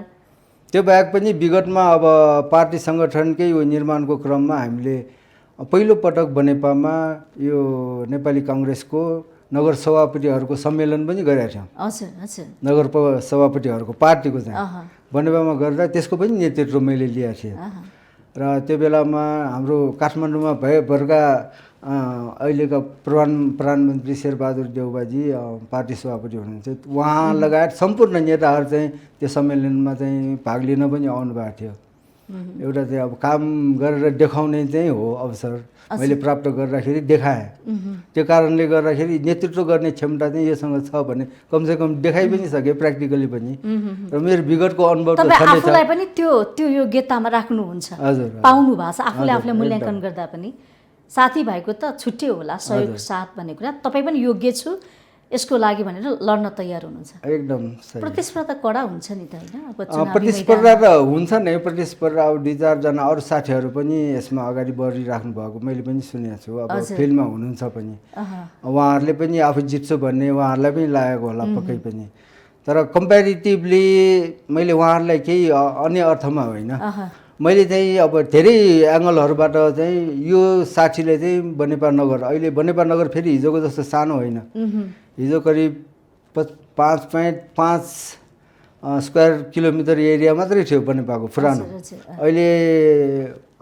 त्यो बाहेक पनि विगतमा अब पार्टी सङ्गठनकै निर्माणको क्रममा हामीले पहिलो पटक बनेपामा यो नेपाली काङ्ग्रेसको नगर सभापतिहरूको सम्मेलन पनि गरेका थियौँ। नगर सभापतिहरूको पार्टीको चाहिँ बनेपामा गर्दा त्यसको पनि नेतृत्व मैले लिएको थिएँ। र त्यो बेलामा हाम्रो काठमाडौँमा भएका अहिलेका प्रधानमन्त्री शेरबहादुर देउवाजी पार्टी सभापति हुनुहुन्छ, उहाँ लगायत सम्पूर्ण नेताहरू चाहिँ त्यो सम्मेलनमा चाहिँ भाग लिन पनि आउनुभएको थियो। एउटा चाहिँ अब काम गरेर देखाउने चाहिँ हो अवसर मैले प्राप्त गर्दाखेरि देखाएँ। त्यो कारणले गर्दाखेरि नेतृत्व गर्ने क्षमता चाहिँ योसँग छ भने कमसेकम देखाइ पनि सकेँ प्र्याक्टिकली पनि। र मेरो विगतको अनुभव त छँदैछ। आफूलाई पनि त्यो योग्यतामा राख्नुहुन्छ, हजुर, पाउनु भएको छ। आफूले आफूलाई मूल्याङ्कन गर्दा पनि साथीभाइको त छुट्टै होला सहयोग साथ भन्ने कुरा। तपाईँ पनि योग्य छु यसको लागि भनेर लड्न तयार हुनुहुन्छ। एकदम सही। प्रतिस्पर्धा कडा हुन्छ नि त, होइन? प्रतिस्पर्धा त हुन्छ नै। प्रतिस्पर्धा अब 2-4जना अरू साथीहरू पनि यसमा अगाडि बढिराख्नु भएको मैले पनि सुनेको छु। अब फिल्डमा हुनुहुन्छ पनि, उहाँहरूले पनि आफू जित्छु भन्ने उहाँहरूलाई पनि लागेको होला पक्कै पनि। तर कम्पेरिटिभली मैले उहाँहरूलाई केही अन्य अर्थमा होइन, मैले चाहिँ अब धेरै एङ्गलहरूबाट चाहिँ यो साथीले चाहिँ बनेपा नगर, अहिले बनेपा नगर फेरि हिजोको जस्तो सानो होइन। हिजो करिब 5.5 स्क्वायर किलोमिटर एरिया मात्रै थियो बनेपाको पुरानो। अहिले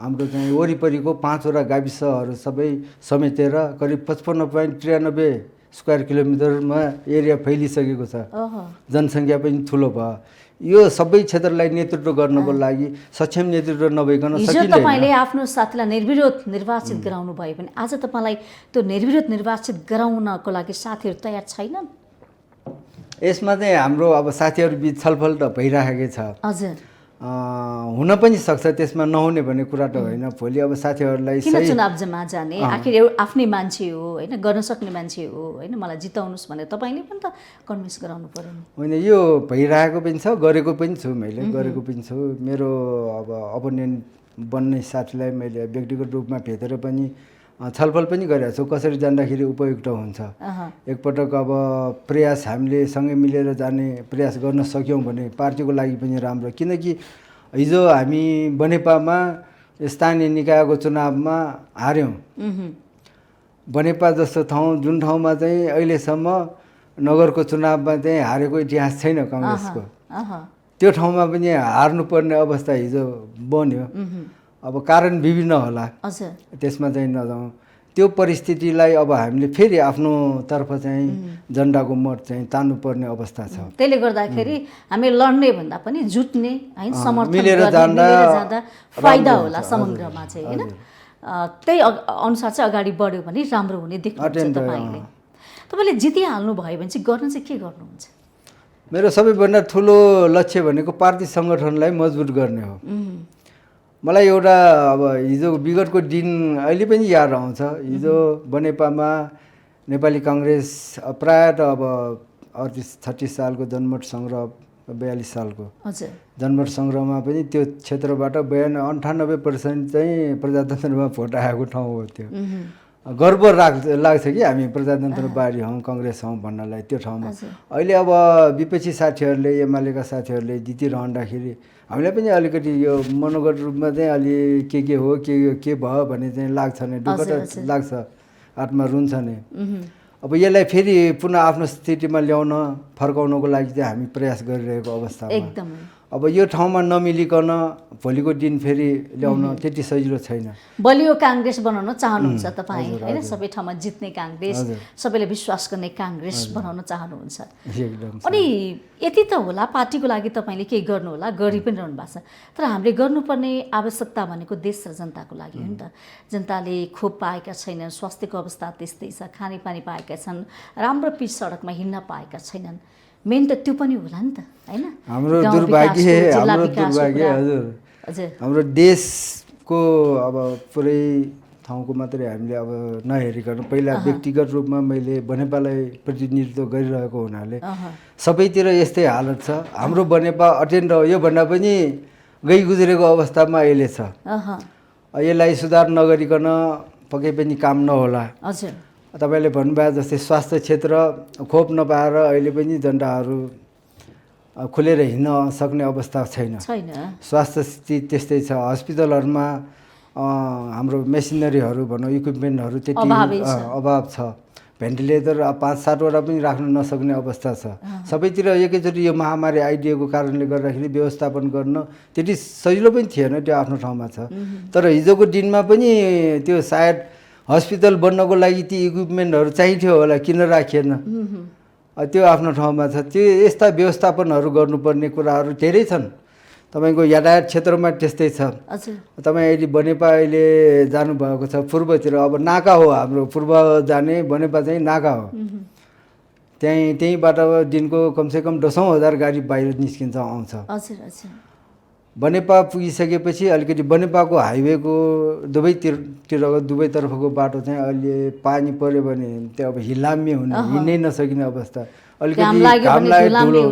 हाम्रो चाहिँ वरिपरिको 5वटा गाविसहरू सबै समेटेर करिब 55.93 स्क्वायर किलोमिटरमा एरिया फैलिसकेको छ। जनसङ्ख्या पनि ठुलो भयो। यो सबै क्षेत्रलाई नेतृत्व गर्नको लागि सक्षम नेतृत्व नभइकन सकिँदैन। तपाईँले आफ्नो साथीलाई निर्विरोध निर्वाचित गराउनु भयो भने आज तपाईँलाई त्यो निर्विरोध निर्वाचित गराउनको लागि साथीहरू तयार छैनन्? यसमा चाहिँ हाम्रो अब साथीहरू बिच छलफल त भइराखेकै छ। हजुर, हुन पनि सक्छ, त्यसमा नहुने भन्ने कुरा त होइन। भोलि अब साथीहरूलाई किन चुनावमा जाने? आखिर आफ्नै मान्छे हो, होइन, गर्न सक्ने मान्छे हो, होइन, मलाई जिताउनुहोस् भनेर तपाईँले पनि त कन्भिन्स गराउनु पर्यो नि। होइन, यो भइरहेको पनि छ, गरेको पनि छु, मैले गरेको पनि छु। मेरो अब अपोनेन्ट बन्ने साथीलाई मैले व्यक्तिगत रूपमा भेटेर पनि छलफल पनि गरेको छु कसरी जाँदाखेरि उपयुक्त हुन्छ। एकपटक अब प्रयास हामीले सँगै मिलेर जाने प्रयास गर्न सक्यौँ भने पार्टीको लागि पनि राम्रो। किनकि हिजो हामी बनेपामा स्थानीय निकायको चुनावमा हार्यौँ। बनेपा जस्तो ठाउँ जुन ठाउँमा चाहिँ अहिलेसम्म नगरको चुनावमा चाहिँ हारेको इतिहास छैन काङ्ग्रेसको, त्यो ठाउँमा पनि हार्नुपर्ने अवस्था हिजो बन्यो। अब कारण विभिन्न होला, त्यसमा चाहिँ नजाउँ। त्यो परिस्थितिलाई अब हामीले फेरि आफ्नो तर्फ चाहिँ झन्डाको मत चाहिँ तान्नुपर्ने अवस्था छ। त्यसले गर्दाखेरि हामी लड्ने भन्दा पनि जुट्ने हैन समर्थन मिलेर गर्ने, जाँदा मिलेर जाँदा फाइदा राम्रो होला हुन्छ। समग्रमा चाहिँ हैन। त्यही अनुसार चाहिँ अगाडि बढ्यो भने राम्रो हुने देख्नुहुन्छ तपाईले। तपाईले जितिहाल्नु भयो भने चाहिँ गर्न चाहिँ के गर्नुहुन्छ? मेरो सबैभन्दा ठुलो लक्ष्य भनेको पार्टी सङ्गठनलाई मजबुत गर्ने हो। मलाई एउटा अब हिजो विगतको दिन अहिले पनि याद आउँछ। हिजो बनेपामा नेपाली काङ्ग्रेस प्रायः त अब 38-36 सालको जनमत सङ्ग्रह, 42 सालको हजुर जनमत सङ्ग्रहमा पनि त्यो क्षेत्रबाट 98% चाहिँ प्रजातन्त्रमा भोट आएको ठाउँ हो। त्यो गर्व लाग्छ कि हामी प्रजातन्त्रवादी हौँ, काङ्ग्रेस हौँ भन्नलाई त्यो ठाउँमा। अहिले अब विपक्षी साथीहरूले, एमालेका साथीहरूले जितिरहँदाखेरि हामीलाई पनि अलिकति यो मनोगत रूपमा चाहिँ अलि के हो के भयो भन्ने चाहिँ लाग्छ नै, दुःख त लाग्छ, आत्मा रुन्छ नै। अब यसलाई फेरि पुनः आफ्नो स्थितिमा ल्याउन फर्काउनको लागि चाहिँ हामी प्रयास गरिरहेको अवस्थामा एकदमै अब यो ठाउँमा नमिलिकन भोलिको दिन फेरि ल्याउन त्यति सजिलो छैन। बलियो काङ्ग्रेस बनाउन चाहनुहुन्छ तपाईँ हैन? सबै ठाउँमा जित्ने काङ्ग्रेस, सबैले विश्वास गर्ने काङ्ग्रेस बनाउन चाहनुहुन्छ। अनि यति त होला पार्टीको लागि तपाईँले केही गर्नु होला, गरि पनि रहनु भएको छ। तर हामीले गर्नुपर्ने आवश्यकता भनेको देश र जनताको लागि हो नि त। जनताले खोप पाएका छैनन्, स्वास्थ्यको अवस्था त्यस्तै छ, खानेपानी पाएका छन्, राम्रो पिच सडकमा हिँड्न पाएका छैनन्। मेन त त्यो पनि होला नि त हैन? हाम्रो दुर्भाग्य हजुर, हाम्रो देशको अब पुरै ठाउँको मात्रै हामीले अब नहेरिकन पहिला व्यक्तिगत रूपमा मैले बनेपालाई प्रतिनिधित्व गरिरहेको हुनाले सबैतिर यस्तै हालत छ। हाम्रो बनेपा अटेन्ड योभन्दा पनि गइ गुज्रेको अवस्थामा अहिले छ। यसलाई सुधार नगरिकन पक्कै पनि काम नहोला। हजुर तपाईँले भन्नुभयो जस्तै स्वास्थ्य क्षेत्र खोप नपाएर अहिले पनि जनताहरू खुलेर हिँड्न सक्ने अवस्था छैन। स्वास्थ्य स्थिति त्यस्तै छ। हस्पिटलहरूमा हाम्रो मेसिनरीहरू भनौँ, इक्विपमेन्टहरू त्यति अभाव छ। भेन्टिलेटर 5-7वटा पनि राख्न नसक्ने अवस्था छ। सबैतिर एकैचोटि यो महामारी आइदिएको कारणले गर्दाखेरि व्यवस्थापन गर्न त्यति सजिलो पनि थिएन, त्यो आफ्नो ठाउँमा छ। तर हिजोको दिनमा पनि त्यो सायद हस्पिटल बन्नको लागि ती इक्विपमेन्टहरू चाहिन्थ्यो होला, किन राखिएन, त्यो आफ्नो ठाउँमा छ। त्यो यस्ता व्यवस्थापनहरू गर्नुपर्ने कुराहरू धेरै छन्। तपाईँको यातायात क्षेत्रमा त्यस्तै छ। तपाईँ अहिले बनेपा अहिले जानुभएको छ पूर्वतिर, अब नाका हो हाम्रो पूर्व जाने बनेपा चाहिँ नाका हो। त्यहीँबाट दिनको कमसेकम 10,000 गाडी बाहिर निस्किन्छ, आउँछ। बनेपा पुगिसकेपछि अलिकति बनेपाको हाइवेको दुवैतर्फको बाटो चाहिँ अहिले पानी पऱ्यो भने त्यो अब हिलाम्य हुने, हिँड्नै नसकिने अवस्था, अलिकति घाम लाग्यो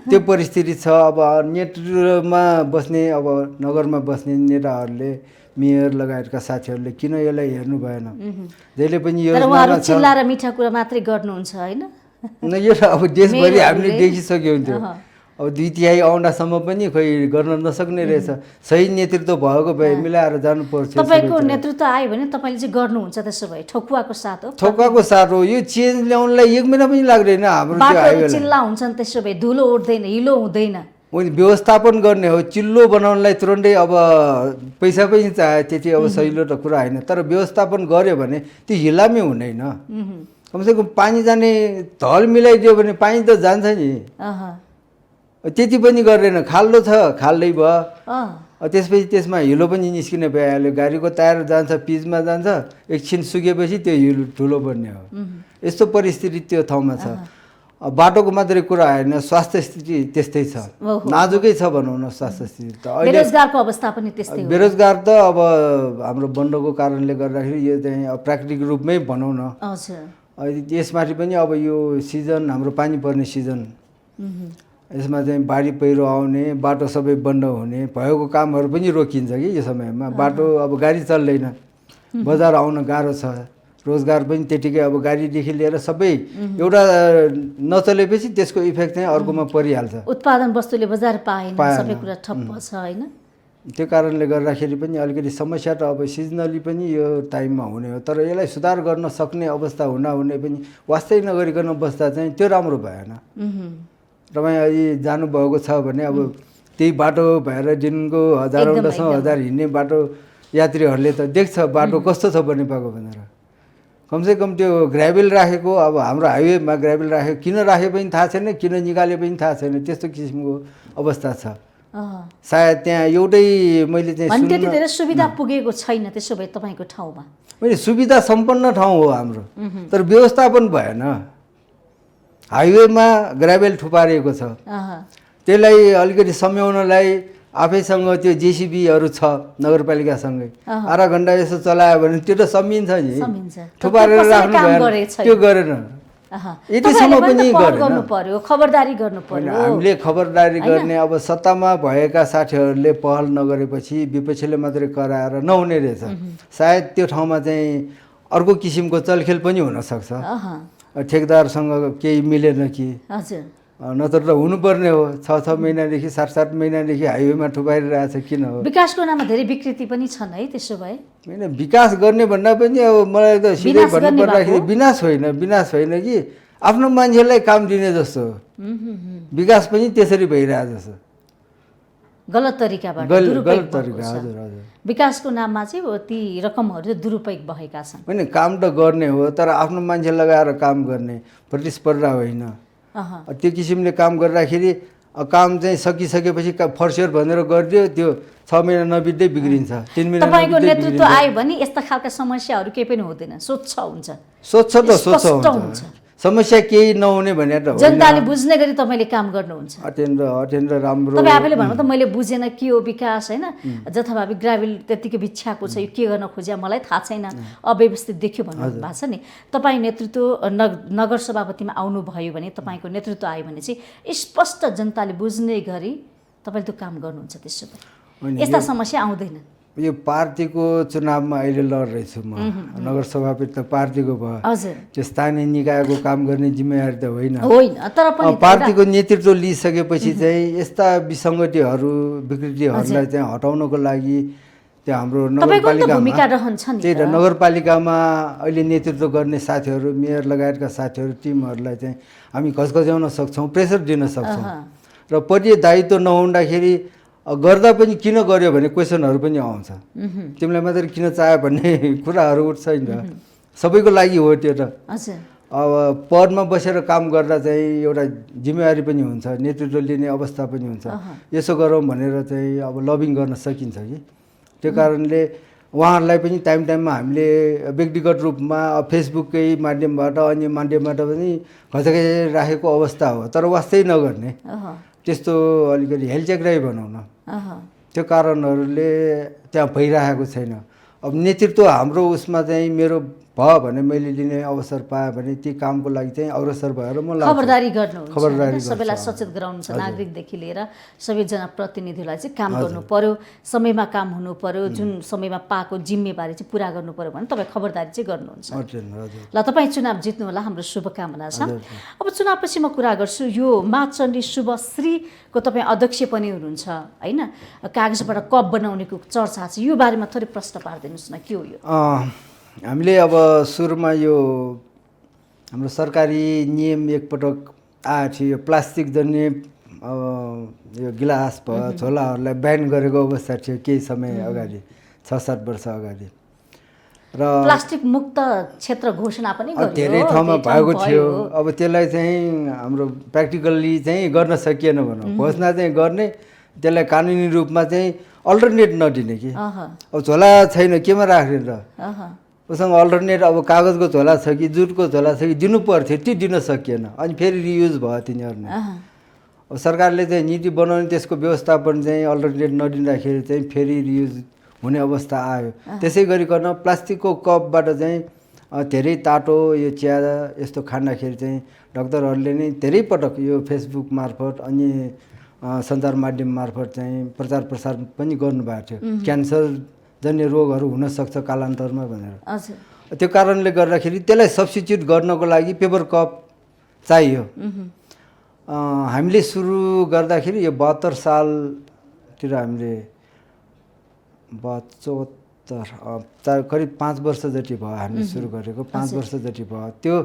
त्यो परिस्थिति छ। अब नेतृत्वमा बस्ने, अब नगरमा बस्ने नेताहरूले, मेयर लगायतका साथीहरूले किन यसलाई हेर्नु भएन? जहिले पनि यो चिल्ला र मिठा कुरा मात्रै गर्नुहुन्छ हैन? यो अब देशभरि हामीले देखिसक्यो हुन्थ्यो। अब 2/3 आउँदासम्म पनि खोइ गर्न नसक्ने रहेछ। सही नेतृत्व भएको भए मिलाएर जानुपर्छ। तपाईँको नेतृत्व आयो भने तपाईँले चाहिँ गर्नुहुन्छ त्यसो भए? ठोकुवाको साथ हो? ठोकुवाको साथ हो। यो चेन्ज ल्याउनलाई 1 महिना पनि लाग्दैन। हाम्रो बाटो चिल्ला हुन्छन् त्यसो भए, धुलो उड्दैन, हिलो हुँदैन। व्यवस्थापन गर्ने हो। चिल्लो बनाउनलाई तुरन्तै अब पैसा पनि चाहियो, त्यति अब सजिलो त कुरा होइन। तर व्यवस्थापन गर्यो भने त्यो हिलामी हुँदैन। कमसेकम पानी जाने ढल मिलाइदियो भने पानी त जान्छ नि। त्यति पनि गर्दैन। खाल्डो छ, खाल्डै भयो। त्यसपछि त्यसमा हिलो पनि निस्किने भइहाल्यो। गाडीको टायर जान्छ, पिचमा जान्छ, एकछिन सुकेपछि त्यो हिलो ठुलो बन्ने हो। यस्तो परिस्थिति त्यो ठाउँमा छ। बाटोको मात्रै कुरा होइन, स्वास्थ्य स्थिति त्यस्तै छ, नाजुकै छ भनौँ न स्वास्थ्य स्थिति त। बेरोजगारको अवस्था पनि त्यस्तै हो। बेरोजगार त अब हाम्रो बन्डको कारणले गर्दाखेरि यो चाहिँ प्राकृतिक रूपमै भनौँ न। यसमाथि पनि अब यो सिजन हाम्रो पानी पर्ने सिजन, यसमा चाहिँ बाढी पहिरो आउने, बाटो सबै बन्द हुने, भएको कामहरू पनि रोकिन्छ कि यो समयमा। बाटो अब गाडी चल्दैन, बजार आउन गाह्रो छ, रोजगार पनि त्यतिकै। अब गाडीदेखि लिएर सबै एउटा नचलेपछि त्यसको इफेक्ट चाहिँ अर्कोमा परिहाल्छ। उत्पादन वस्तुले बजार पाएन, सबै कुरा ठप्प छ हैन? त्यो कारणले गर्दाखेरि पनि अलिकति समस्या त अब सिजनली पनि यो टाइममा हुने हो। तर यसलाई सुधार गर्न सक्ने अवस्था हुनाहुने पनि वास्तै नगरिकन बस्दा चाहिँ त्यो राम्रो भएन। तपाईँ अहिले जानुभएको छ भने अब त्यही बाटो भएर दिनको हजारौँ 10,000 हिँड्ने बाटो यात्रीहरूले त देख्छ बाटो कस्तो छ बनेपाको भनेर। कमसेकम त्यो ग्राभेल राखेको अब हाम्रो हाइवेमा ग्राभेल राखेको किन राखे पनि थाहा छैन, किन निकाले पनि थाहा छैन, त्यस्तो किसिमको अवस्था छ। सायद त्यहाँ एउटै मैले चाहिँ भने त्यति धेरै सुविधा पुगेको छैन त्यसो भए तपाईँको ठाउँमा। मैले सुविधा सम्पन्न ठाउँ हो हाम्रो, तर व्यवस्थापन भएन। हाइवेमा ग्राभेल थुपारिएको छ, त्यसलाई अलिकति सम्याउनलाई आफैसँग त्यो जेसिबीहरू छ नगरपालिकासँगै, आधा घन्टा यसो चलायो भने त्यो त समिन्छ नि, थुपारेर राख्नु भएन, त्यो गरेन। यतिसम्म पनि गर्नु पर्यो, खबरदारी गर्नु पर्यो। हामीले खबरदारी गर्ने, अब सत्तामा भएका साथीहरूले पहल नगरेपछि विपक्षीले मात्रै कराएर नहुने रहेछ। सायद त्यो ठाउँमा चाहिँ अर्को किसिमको चलखेल पनि हुनसक्छ, ठेकदारसँग केही मिलेन कि, नत्र त हुनुपर्ने हो। 6-6 महिनादेखि 7-7 महिनादेखि हाइवेमा थुपारिरहेछ किन हो? विकासको नाममा धेरै विकृति पनि छन् है त्यसो भए? होइन, विकास गर्ने भन्दा पनि अब मलाई त सिधै भन्नु पर्दाखेरि विनाश होइन कि आफ्नो मान्छेलाई काम दिने जस्तो हो। विकास पनि त्यसरी भइरहेछ जस्तो, गलत तरिकाबाट गलत तरिका। हजुर हजुर, विकासको नाममा चाहिँ ती रकमहरू चाहिँ दुरुपयोग भएका छन्। होइन, काम त गर्ने हो, तर आफ्नो मान्छे लगाएर काम गर्ने, प्रतिस्पर्धा होइन। त्यो किसिमले काम गर्दाखेरि काम चाहिँ सकिसकेपछि फर्स्योर भनेर गरिदियो, त्यो 6 महिना नबित्दै बिग्रिन्छ, 3 महिना। तपाईँको नेतृत्व आयो भने यस्ता खालका समस्याहरू केही पनि हुँदैन, स्वच्छ हुन्छ। स्वच्छ हुन्छ, समस्या केही नहुने भने त जनताले बुझ्ने गरी तपाईँले काम गर्नुहुन्छ। अत्यन्त राम्रो। तपाईँ आफैले भन्नु त मैले बुझेन के हो विकास, होइन, जथाभावी ग्राभेल त्यतिकै बिछ्याएको छ, यो के गर्न खोज्या मलाई थाहा छैन, अव्यवस्थित देख्यो भन्नु भएको छ नि। तपाईँ नेतृत्व नगर सभापतिमा आउनुभयो भने, तपाईँको नेतृत्व आयो भने चाहिँ स्पष्ट जनताले बुझ्ने गरी तपाईँले त्यो काम गर्नुहुन्छ। त्यसो भए यस्ता समस्या आउँदैन। यो पार्टीको चुनावमा अहिले लडिरहेछु म, नगर सभापति त पार्टीको भयो, त्यो स्थानीय निकायको काम गर्ने जिम्मेवारी त होइन। तर पनि पार्टीको नेतृत्व लिइसकेपछि चाहिँ यस्ता विसङ्गतिहरू विकृतिहरूलाई चाहिँ हटाउनको लागि त्यो हाम्रो नगरपालिकामा त्यही त नगरपालिकामा अहिले नेतृत्व गर्ने साथीहरू, मेयर लगायतका साथीहरू, टिमहरूलाई चाहिँ हामी घचघच्याउन सक्छौँ, प्रेसर दिन सक्छौँ। र पछि दायित्व नहुँदाखेरि गर्दा पनि किन गर्यो भन्ने क्वेसनहरू पनि आउँछ, तिमीलाई मात्रै किन चाह्यो भन्ने कुराहरू उठ्छ नि। सबैको लागि हो त्यो त। अब पदमा बसेर काम गर्दा चाहिँ एउटा जिम्मेवारी पनि हुन्छ, नेतृत्व लिने अवस्था पनि हुन्छ। यसो गरौँ भनेर चाहिँ अब लबिङ गर्न सकिन्छ कि, त्यो कारणले उहाँहरूलाई पनि टाइममा हामीले व्यक्तिगत रूपमा फेसबुककै माध्यमबाट अन्य माध्यमबाट पनि घचघचाइ राखेको अवस्था हो, तर वास्तै नगर्ने, त्यस्तो अलिकति हेलचेक्राइ बनाउन, त्यो कारणहरूले त्यहाँ भइरहेको छैन। अब नेतृत्व हाम्रो उसमा चाहिँ मेरो भयो भने, मैले लिने अवसर पाएँ भने ती कामको लागि चाहिँ अग्रसर भएर म खबरदारी गर्नुहुन्छ, सबैलाई सचेत गराउनुहुन्छ, नागरिकदेखि लिएर सबै जनप्रतिनिधिलाई चाहिँ काम गर्नु पर्यो, समयमा काम हुनु पर्यो, जुन समयमा पाएको जिम्मेवारी चाहिँ पुरा गर्नु पर्यो भने तपाईँ खबरदारी चाहिँ गर्नुहुन्छ। ल, तपाईँ चुनाव जित्नु होला, हाम्रो शुभकामना छ। अब चुनावपछि म कुरा गर्छु, यो माचण्डी शुभश्रीको तपाईँ अध्यक्ष पनि हुनुहुन्छ होइन, कागजबाट कप बनाउनेको चर्चा छ, यो बारेमा थोरै प्रश्न पारिदिनुहोस् न, के हो यो? हामीले अब सुरुमा यो हाम्रो सरकारी नियम एकपटक आएको थियो, यो प्लास्टिक जन्य यो गिलास भयो झोलाहरूलाई ब्यान गरेको अवस्था थियो केही समय अगाडि, 6-7 वर्ष अगाडि। र प्लास्टिक मुक्त क्षेत्र घोषणा पनि धेरै ठाउँमा भएको थियो। अब त्यसलाई चाहिँ हाम्रो प्र्याक्टिकल्ली चाहिँ गर्न सकिएन भनौँ, घोषणा चाहिँ गर्ने, त्यसलाई कानुनी रूपमा चाहिँ अल्टरनेट नदिने कि। अब झोला छैन केमा राख्ने र, उसँग अल्टरनेट अब कागजको झोला छ कि जुटको झोला छ कि दिनु पर्थ्यो, त्यो दिन सकिएन, अनि फेरि रियुज भयो तिनीहरूले। अब सरकारले चाहिँ नीति बनाउने, त्यसको व्यवस्थापन चाहिँ अल्टरनेट नदिँदाखेरि चाहिँ फेरि रियुज हुने अवस्था आयो। त्यसै गरिकन प्लास्टिकको कपबाट चाहिँ धेरै तातो यो चिया यस्तो खाँदाखेरि चाहिँ डाक्टरहरूले नै धेरै पटक यो फेसबुक मार्फत अनि सञ्चार माध्यम मार्फत चाहिँ प्रचार प्रसार पनि गर्नुभएको थियो, क्यान्सर जन्य रोगहरू हुनसक्छ कालान्तरमा भनेर। त्यो कारणले गर्दाखेरि त्यसलाई सब्स्टिट्युट गर्नको लागि पेपर कप चाहियो। हामीले सुरु गर्दाखेरि यो 72 सालतिर हामीले 74 करिब 5 वर्ष जति भयो हामीले सुरु गरेको, 5 वर्ष जति भयो। त्यो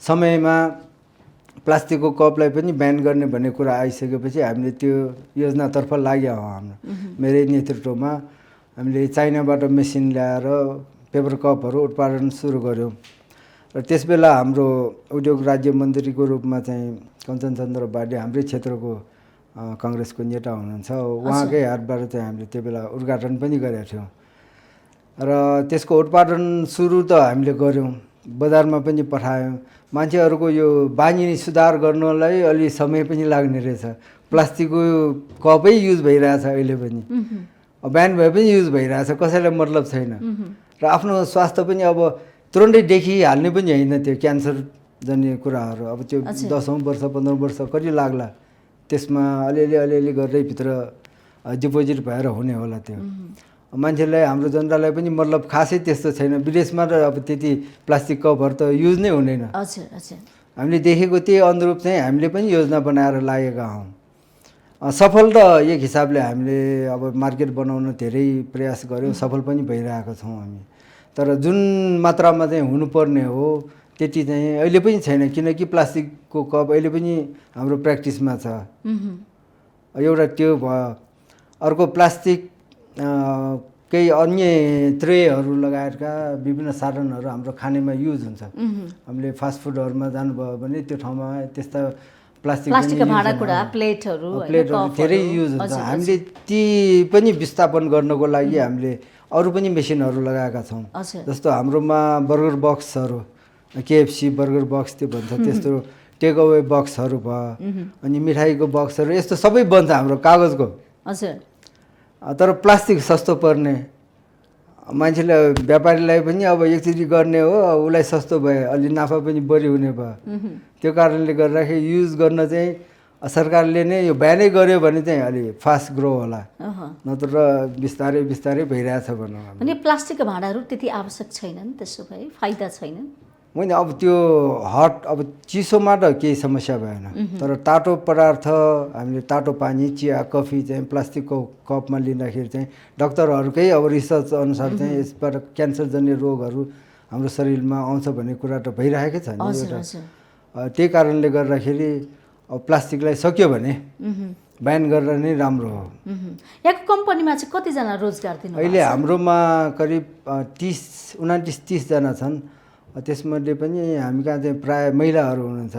समयमा प्लास्टिकको कपलाई पनि ब्यान गर्ने भन्ने कुरा आइसकेपछि हामीले त्यो योजनातर्फ लाग्यो हाम्रो, मेरै नेतृत्वमा हामीले चाइनाबाट मेसिन ल्याएर पेपर कपहरू उत्पादन सुरु गऱ्यौँ। र त्यसबेला हाम्रो उद्योग राज्य मन्त्रीको रूपमा चाहिँ कञ्चनचन्द्र बार्डे हाम्रै क्षेत्रको काङ्ग्रेसको नेता हुनुहुन्छ, उहाँकै हातबाट चाहिँ हामीले त्यो बेला उद्घाटन पनि गरेका थियौँ। र त्यसको उत्पादन सुरु त हामीले गऱ्यौँ, बजारमा पनि पठायौँ। मान्छेहरूको यो बानी सुधार गर्नलाई अलि समय पनि लाग्ने रहेछ। प्लास्टिकको कपै युज भइरहेछ अहिले पनि, ब्यान भए पनि युज भइरहेछ, कसैलाई मतलब छैन। र आफ्नो स्वास्थ्य पनि अब तुरन्तै देखिहाल्ने पनि होइन त्यो क्यान्सर जन्य कुराहरू। अब त्यो 10औँ वर्ष 15औँ वर्ष कति लाग्ला, त्यसमा अलिअलि गर्दै भित्र डिपोजिट भएर हुने होला। त्यो मान्छेलाई, हाम्रो जनतालाई पनि मतलब खासै त्यस्तो छैन। विदेशमा त अब त्यति प्लास्टिक कपहरू त युज नै हुँदैन। हामीले देखेको त्यही अनुरूप चाहिँ हामीले पनि योजना बनाएर लागेका हौँ। सफल त एक हिसाबले हामीले अब मार्केट बनाउन धेरै प्रयास गऱ्यौँ, सफल पनि भइरहेका छौँ हामी। तर जुन मात्रामा चाहिँ हुनुपर्ने हो त्यति चाहिँ अहिले पनि छैन, किनकि प्लास्टिकको कप अहिले पनि हाम्रो प्र्याक्टिसमा छ। एउटा त्यो भयो। अर्को प्लास्टिक केही अन्य ट्रेहरू लगायतका विभिन्न साधनहरू हाम्रो खानेमा युज हुन्छ। हामीले फास्ट फुडहरूमा जानुभयो भने त्यो ठाउँमा त्यस्ता प्लास्टिकका भाँडाकुँडा, प्लेटहरू धेरै युज हुन्छ। हामीले ती पनि विस्थापन गर्नको लागि हामीले अरू पनि मेसिनहरू लगाएका छौँ। जस्तो हाम्रोमा बर्गर बक्सहरू, KFC बर्गर बक्स त्यो भन्छ, त्यस्तो टेक अवे बक्सहरू भयो, अनि मिठाईको बक्सहरू, यस्तो सबै बन्छ हाम्रो कागजको। तर प्लास्टिक सस्तो पर्ने, मान्छेले व्यापारीलाई पनि अब एकचोटि गर्ने हो, उसलाई सस्तो भयो, अलि नाफा पनि बढी हुने भयो। त्यो कारणले गर्दाखेरि युज गर्न चाहिँ सरकारले नै यो ब्यानै गर्यो भने चाहिँ अलि फास्ट ग्रो होला, नत्र बिस्तारै बिस्तारै भइरहेछ भनौँ। अनि प्लास्टिकका भाँडाहरू त्यति आवश्यक छैनन्, त्यसो भए फाइदा छैन। होइन, अब त्यो हट, अब चिसोमा त केही समस्या भएन, तर तातो पदार्थ हामीले तातो पानी, चिया, कफी चाहिँ प्लास्टिकको कपमा लिँदाखेरि चाहिँ डाक्टरहरूकै अब रिसर्च अनुसार चाहिँ यसबाट क्यान्सरजन्य रोगहरू हाम्रो शरीरमा आउँछ भन्ने कुरा त भइरहेकै छ नि एउटा। त्यही कारणले गर्दाखेरि अब प्लास्टिकलाई सक्यो भने ब्यान गरेर नै राम्रो हो। यहाँको कम्पनीमा चाहिँ कतिजना रोजगार दिनु? अहिले हाम्रोमा करिब 29-30 जना छन्। त्यसमध्ये पनि हामी कहाँ चाहिँ प्राय महिलाहरू हुनुहुन्छ,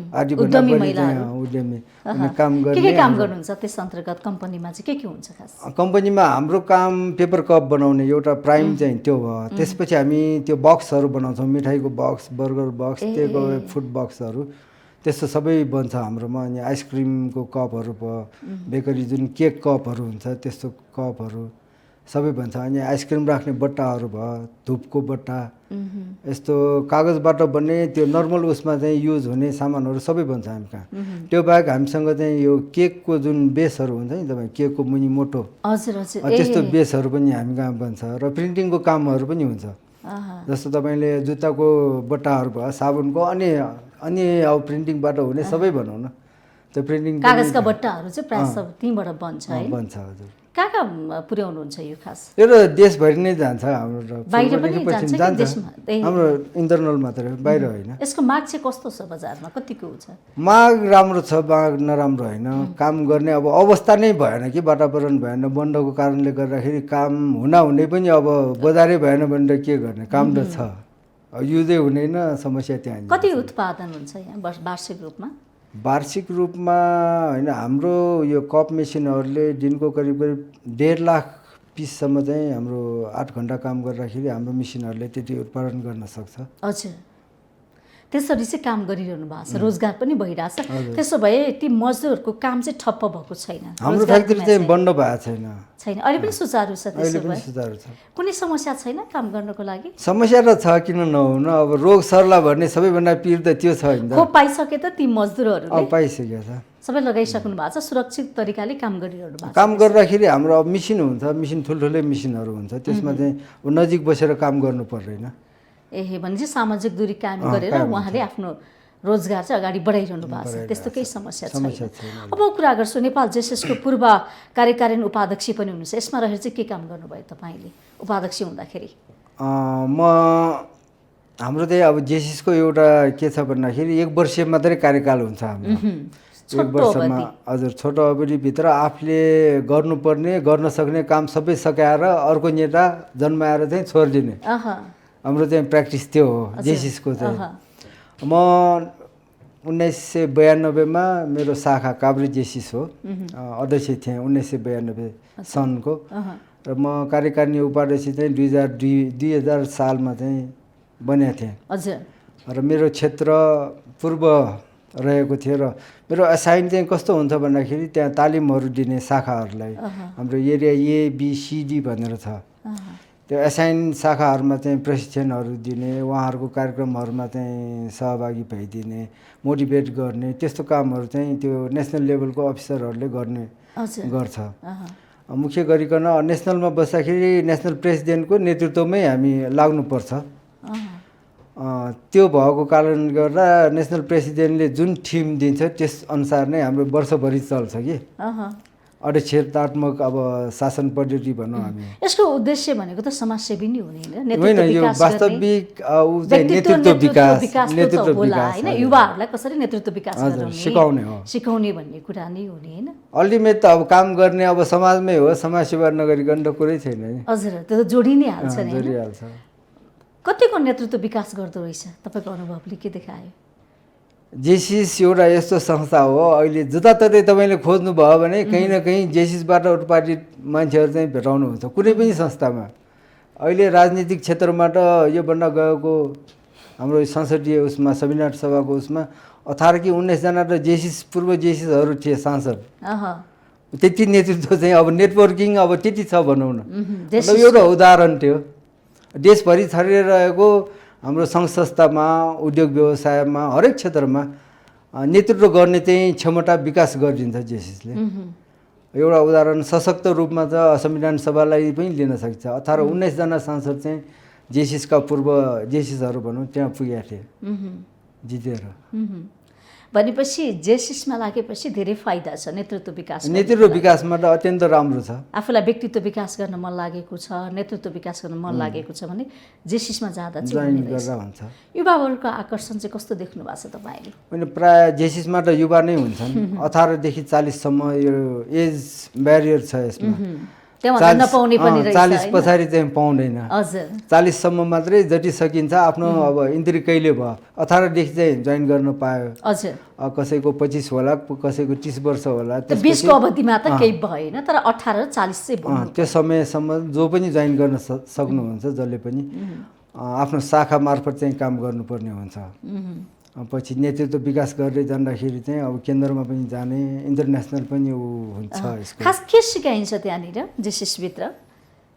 आजीभन्दा बढी उद्यमी काम गर्ने। के काम गर्नुहुन्छ त्यस अन्तर्गत? कम्पनीमा चाहिँ के हुन्छ खास? कम्पनीमा हाम्रो काम पेपर कप बनाउने एउटा प्राइम चाहिँ त्यो भयो। त्यसपछि हामी त्यो बक्सहरू बनाउँछौँ, मिठाईको box, burger box, take away food बक्सहरू, त्यस्तो सबै बन्छ हाम्रोमा। अनि आइसक्रिमको कपहरू भयो, बेकरी जुन केक कपहरू हुन्छ त्यस्तो कपहरू सबै बन्छ। अनि आइसक्रिम राख्ने बट्टाहरू भयो, धुपको बट्टा, यस्तो कागजबाट बन्ने त्यो नर्मल उसमा चाहिँ युज हुने सामानहरू सबै बन्छ हामी कहाँ। त्यो बाहेक हामीसँग चाहिँ यो केकको जुन बेसहरू हुन्छ नि तपाईँ, केकको मुनि मोटो, त्यस्तो बेसहरू पनि हामी कहाँ बन्छ। र प्रिन्टिङको कामहरू पनि हुन्छ। जस्तो तपाईँले जुत्ताको बट्टाहरू भयो, साबुनको, अनि अब प्रिन्टिङबाट हुने सबै भनौँ न, त्यो प्रिन्टिङ कागजका बट्टाहरू चाहिँ प्रायः सब त्यहीँबाट बन्छ है? बन्छ हजुर। कहाँ कहाँ पुर्याउनुहुन्छ यो खास? यो त देशभरि नै जान्छ हाम्रो, बाहिर पनि जान्छ? हाम्रो इन्टरनल मात्र, बाहिर होइन। यसको माग चाहिँ कस्तो छ बजारमा, कतिको छ? माग राम्रो छ, माग नराम्रो होइन। काम गर्ने अब अवस्था नै भएन कि, वातावरण भएन, बन्दको कारणले गर्दाखेरि काम हुनै पनि अब बजारै भएन भने त के गर्ने, काम त छ, युजै हुँदैन, समस्या त्यहाँ। कति उत्पादन हुन्छ यहाँ वार्षिक रूपमा? वार्षिक रूपमा होइन, हाम्रो यो कप मेसिनहरूले दिनको करिब 1.5 लाख पिससम्म चाहिँ हाम्रो 8 घन्टा काम गर्दाखेरि हाम्रो मेसिनहरूले त्यति उत्पादन गर्न सक्छ। हजुर, त्यसरी चाहिँ काम गरिरहनु भएको छ, रोजगार पनि भइरहेछ। त्यसो भए ती मजदुरहरूको काम चाहिँ ठप्प भएको छैन? हाम्रो फ्याक्ट्री चाहिँ बन्द भएको छैन, अहिले पनि सुचारू छ? अहिले पनि सुचारू छ, कुनै समस्या छैन काम गर्नको लागि? समस्या त छ, किन नहुन। अब रोग सर्ला भन्ने सबैभन्दा पीर त त्यो छ होइन। खोप पाइसके त ती मजदुरहरूले? पाइसकेको छ, सबै लगाइसक्नु भएको छ, सुरक्षित तरिकाले काम गरिरहनु भएको छ। काम गर्दाखेरि हाम्रो अब मेसिन हुन्छ, ठुल्ठुलै मेसिनहरू हुन्छ, त्यसमा चाहिँ नजिक बसेर काम गर्नु पर्दैन। भने चाहिँ सामाजिक दूरी कायम गरेर उहाँले आफ्नो रोजगार चाहिँ अगाडि बढाइरहनु भएको छ, त्यस्तो केही समस्या छैन। अब कुरा गर्छु, नेपाल जेएसएसको पूर्व कार्यकारिणी उपाध्यक्ष पनि हुनुहुन्छ, यसमा रहेर चाहिँ के काम गर्नुभयो तपाईँले उपाध्यक्ष हुँदाखेरि? हाम्रो चाहिँ अब जेएसएसको एउटा के छ भन्दाखेरि 1 वर्ष मात्रै कार्यकाल हुन्छ हाम्रो। 1 वर्षमा हजुर, छोटो अवधिभित्र आफूले गर्नुपर्ने, गर्न सक्ने काम सबै सकाएर अर्को नेता जन्माएर चाहिँ छोडिदिने। हाम्रो चाहिँ प्र्याक्टिस त्यो हो जेसिसको चाहिँ। म 1992 मा मेरो शाखा काभ्रे जेसिस हो, अध्यक्ष थिएँ 1992 सनको। र म कार्यकारिणी उपाध्यक्ष चाहिँ 2000 सालमा चाहिँ बनेको थिएँ। हजुर। र मेरो क्षेत्र पूर्व रहेको थियो र मेरो असाइन चाहिँ कस्तो हुन्छ भन्दाखेरि त्यहाँ तालिमहरू दिने शाखाहरूलाई हाम्रो area A B C D भनेर छ। त्यो असाइन शाखाहरूमा चाहिँ प्रशिक्षणहरू दिने, उहाँहरूको कार्यक्रमहरूमा चाहिँ सहभागी भइदिने, मोटिभेट गर्ने, त्यस्तो कामहरू चाहिँ त्यो नेसनल लेभलको अफिसरहरूले गर्ने गर्छ। मुख्य गरिकन नेसनलमा बस्दाखेरि नेसनल प्रेसिडेन्टको नेतृत्वमै हामी लाग्नुपर्छ। त्यो भएको कारणले गर्दा नेसनल प्रेसिडेन्टले जुन थिम दिन्छ त्यसअनुसार नै हाम्रो वर्षभरि चल्छ कि अध्यक्षतात्मक अब शासन पद्धति भनौँ हामी। यसको उद्देश्य भनेको त समाजसेवी नै हुने होइन, यो वास्तविक नेतृत्व विकास होइन, युवाहरूलाई कसरी नेतृत्व विकास सिकाउने हो, सिकाउने भन्ने कुरा नै हुने होइन। अल्टिमेट त अब काम गर्ने अब समाजमै हो, समाजसेवा नगरिकन त कुरै छैन है। हजुर, त्यो त जोडी नै हाल्छ नि। जोडिहाल्छ। कतिको नेतृत्व विकास गर्दो रहेछ तपाईँको अनुभवले के देखायो? जेसिस एउटा यस्तो संस्था हो, अहिले जताततै तपाईँले खोज्नुभयो भने कहीँ न कहीँ जेसिसबाट उत्पादित मान्छेहरू चाहिँ भेटाउनुहुन्छ कुनै पनि संस्थामा। अहिले राजनीतिक क्षेत्रमा त योभन्दा गएको हाम्रो संसदीय उसमा संविधान सभाको उसमा 18 कि 19 जना त जेसिस पूर्व जेसिसहरू थिए सांसद। त्यति नेतृत्व चाहिँ अब नेटवर्किङ अब त्यति छ भनौँ न। एउटा उदाहरण थियो। देशभरि छरिरहेको हाम्रो सङ्घ संस्थामा, उद्योग व्यवसायमा, हरेक क्षेत्रमा नेतृत्व गर्ने चाहिँ क्षमता विकास गरिदिन्छ जेसिसले। एउटा उदाहरण सशक्त रूपमा त संविधान सभालाई पनि लिन सकिन्छ। 18-19 जना सांसद चाहिँ जेसिसका पूर्व जेसिसहरू भनौँ त्यहाँ पुगेका थिए जितेर। भनेपछि जेसिसमा लागेपछि धेरै फाइदा छ नेतृत्व विकास। नेतृत्व विकासमा त अत्यन्त राम्रो छ। आफूलाई व्यक्तित्व विकास गर्न मन लागेको छ, नेतृत्व विकास गर्न मन लागेको छ भने जेसिसमा जाँदा जोइन गर्दा हुन्छ। युवाहरूको आकर्षण चाहिँ कस्तो देख्नु भएको छ तपाईँले? होइन, प्राय जेसिसमा त युवा नै हुन्छन्। 18 देखि 40 सम्म यो एज ब्यारियर छ यसमा। 40 पछाडि चाहिँ पाउँदैन। 40 सम्म मात्रै जति सकिन्छ आफ्नो अब इन्ट्री कहिले भयो 18 देखि चाहिँ जोइन गर्न पायो। कसैको 25 होला, कसैको 30 वर्ष होला। 20 को अवधिमा त केही भएन, तर 18-40 चाहिँ भयो। त्यो समयसम्म जो पनि जोइन गर्न सक्नुहुन्छ, जसले पनि आफ्नो शाखा मार्फत चाहिँ काम गर्नुपर्ने हुन्छ। पछि नेतृत्व विकास गर्दै जाँदाखेरि चाहिँ अब केन्द्रमा पनि जाने, इन्टरनेसनल पनि हुन्छ। यसको खास के सिकाइन्छ त्यहाँनिर जेसिसभित्र?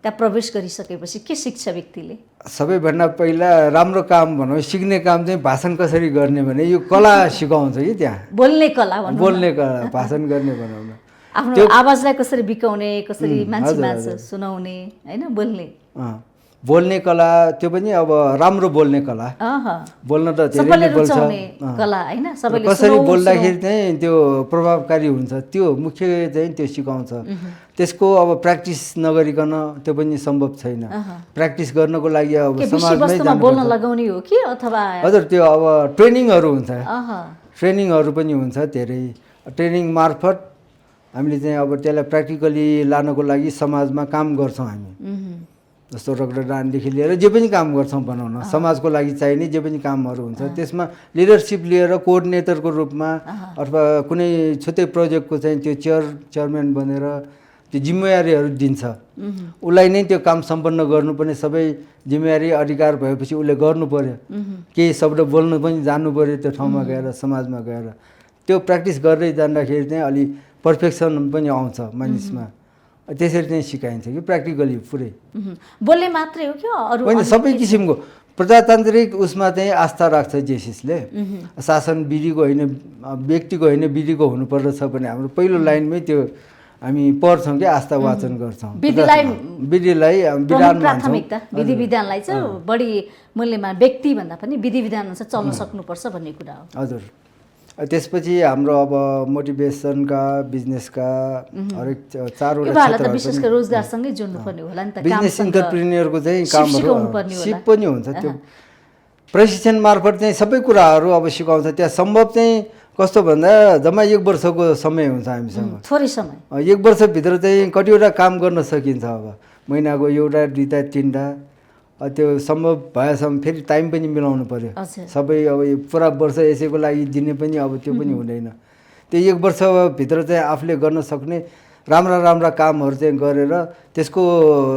त्यहाँ प्रवेश गरिसकेपछि के सिक्छ व्यक्तिले? सबैभन्दा पहिला राम्रो काम भनौँ, सिक्ने काम चाहिँ भाषण कसरी गर्ने भने यो कला सिकाउँछ कि त्यहाँ। बोल्ने कला, भाषण गर्ने भनौँ न। आफ्नो आवाजलाई कसरी बिकाउने, कसरी मान्छे सुनाउने, होइन, बोल्ने कला, त्यो पनि अब राम्रो बोल्ने कला। बोल्न त धेरैले बोल्छ, कसरी बोल्दाखेरि चाहिँ त्यो प्रभावकारी हुन्छ त्यो मुख्य चाहिँ त्यो सिकाउँछ। त्यसको अब प्र्याक्टिस नगरिकन त्यो पनि सम्भव छैन। प्र्याक्टिस गर्नको लागि अब समाजमै बोल्न लगाउने हो कि अथवा? हजुर, त्यो अब ट्रेनिङहरू हुन्छ, ट्रेनिङहरू पनि हुन्छ धेरै। ट्रेनिङ मार्फत हामीले चाहिँ अब त्यसलाई प्र्याक्टिकली लानको लागि समाजमा काम गर्छौँ हामी। जस्तो रक्तदानदेखि लिएर जे पनि काम गर्छौँ भनौँ न, समाजको लागि चाहिने जे पनि कामहरू हुन्छ त्यसमा लिडरसिप लिएर कोअर्डिनेटरको रूपमा अथवा कुनै छुट्टै प्रोजेक्टको चाहिँ त्यो चेयरम्यान बनेर त्यो जिम्मेवारीहरू दिन्छ। उसलाई नै त्यो काम सम्पन्न गर्नुपर्ने सबै जिम्मेवारी अधिकार भएपछि उसले गर्नु पर्यो। केही शब्द बोल्नु पनि जान्नु पर्यो त्यो ठाउँमा गएर, समाजमा गएर। त्यो प्र्याक्टिस गर्दै जाँदाखेरि चाहिँ अलि पर्फेक्सन पनि आउँछ मानिसमा। त्यसरी चाहिँ सिकाइन्छ कि प्र्याक्टिकली पुरै। बोल्ने मात्रै हो कि अरू होइन, सबै किसिमको प्रजातान्त्रिक उसमा चाहिँ आस्था राख्छ जेसिसले। शासन विधिको होइन, व्यक्तिको होइन, विधिको हुनुपर्दछ भने हाम्रो पहिलो लाइनमै त्यो हामी पढ्छौँ कि आस्था वाचन गर्छौँ। विधिलाई विधान प्राथमिकता, विधि विधानलाई चाहिँ बढी मूल्यमान, व्यक्ति भन्दा पनि विधि विधान अनुसार चल्न सक्नुपर्छ भन्ने कुरा हो। हजुर। त्यसपछि हाम्रो अब मोटिभेसनका, बिजनेसका हरेक 4वटा क्षेत्रहरू, विशेष गरी रोजगारसँगै जोड्नुपर्ने होला नि त। बिजनेस इन्टरप्रेन्योरको चाहिँ कामहरू सिप पनि हुन्छ। त्यो प्रशिक्षण मार्फत चाहिँ सबै कुराहरू अब सिकाउँछ। त्यहाँ सम्भव चाहिँ कस्तो भन्दा जम्मा 1 वर्षको समय हुन्छ हामीसँग। थोरै समय, 1 वर्षभित्र चाहिँ कतिवटा काम गर्न सकिन्छ। अब महिनाको 1, 2, 3टा त्यो सम्भव भएसम्म फेरि टाइम पनि मिलाउनु पर्यो। हजुर। सबै अब यो पुरा वर्ष यसैको लागि दिने पनि अब त्यो पनि हुँदैन। त्यो 1 वर्षभित्र चाहिँ आफूले गर्न सक्ने राम्रा कामहरू चाहिँ गरेर त्यसको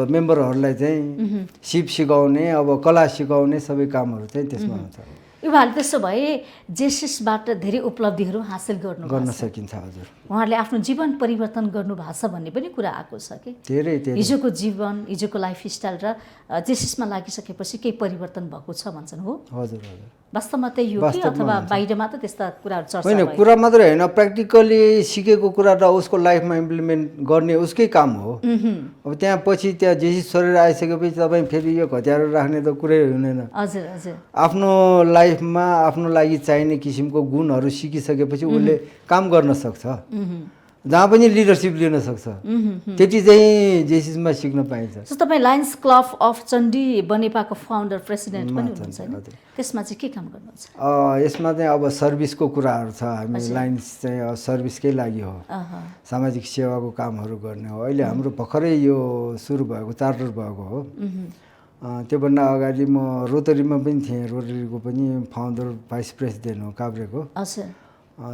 मेम्बरहरूलाई चाहिँ सिप सिकाउने, अब कला सिकाउने सबै कामहरू चाहिँ त्यसमा हुन्छ। युवाहरूले त्यसो भए जेसिसबाट धेरै उपलब्धिहरू हासिल गर्न सकिन्छ। हजुर, उहाँहरूले आफ्नो जीवन परिवर्तन गर्नुभएको छ भन्ने पनि कुरा आएको छ कि धेरै हिजोको जीवन, हिजोको लाइफस्टाइल र जेसिसमा लागिसकेपछि केही परिवर्तन भएको छ भन्छन् हो? हजुर हजुर, वास्तवमा त्यही हो कि अथवा बाहिर मात्र त्यस्ता कुराहरू चर्चा होइन? कुरा मात्रै होइन, प्र्याक्टिकली सिकेको कुरा र उसको लाइफमा इम्प्लिमेन्ट गर्ने उसकै काम हो। अब त्यहाँ पछि त्यहाँ जेसिस छोडेर आइसकेपछि तपाईँ फेरि यो घट्याएर राख्ने त कुरै हुँदैन। हजुर हजुर, आफ्नो लाइफमा आफ्नो लागि चाहिने किसिमको गुणहरू सिकिसकेपछि उसले काम गर्न सक्छ, जहाँ पनि लिडरसिप लिन सक्छ। त्यति चाहिँ जेसिसमा सिक्न पाइन्छ। सो तपाईँ लायन्स क्लब अफ चण्डी बनेपाको फाउन्डर प्रेसिडेन्ट पनि हुनुहुन्छ हैन? त्यसमा चाहिँ के काम गर्नुहुन्छ? यसमा चाहिँ अब सर्भिसको कुराहरू छ। हामी लायन्स चाहिँ सर्भिसकै लागि हो, सामाजिक सेवाको कामहरू गर्ने हो। अहिले हाम्रो भर्खरै यो सुरु भएको, चार्टर भएको हो। त्योभन्दा अगाडि म रोटरीमा पनि थिएँ, रोटरीको पनि फाउन्डर भाइस प्रेसिडेन्ट हो काभ्रेको। हजुर,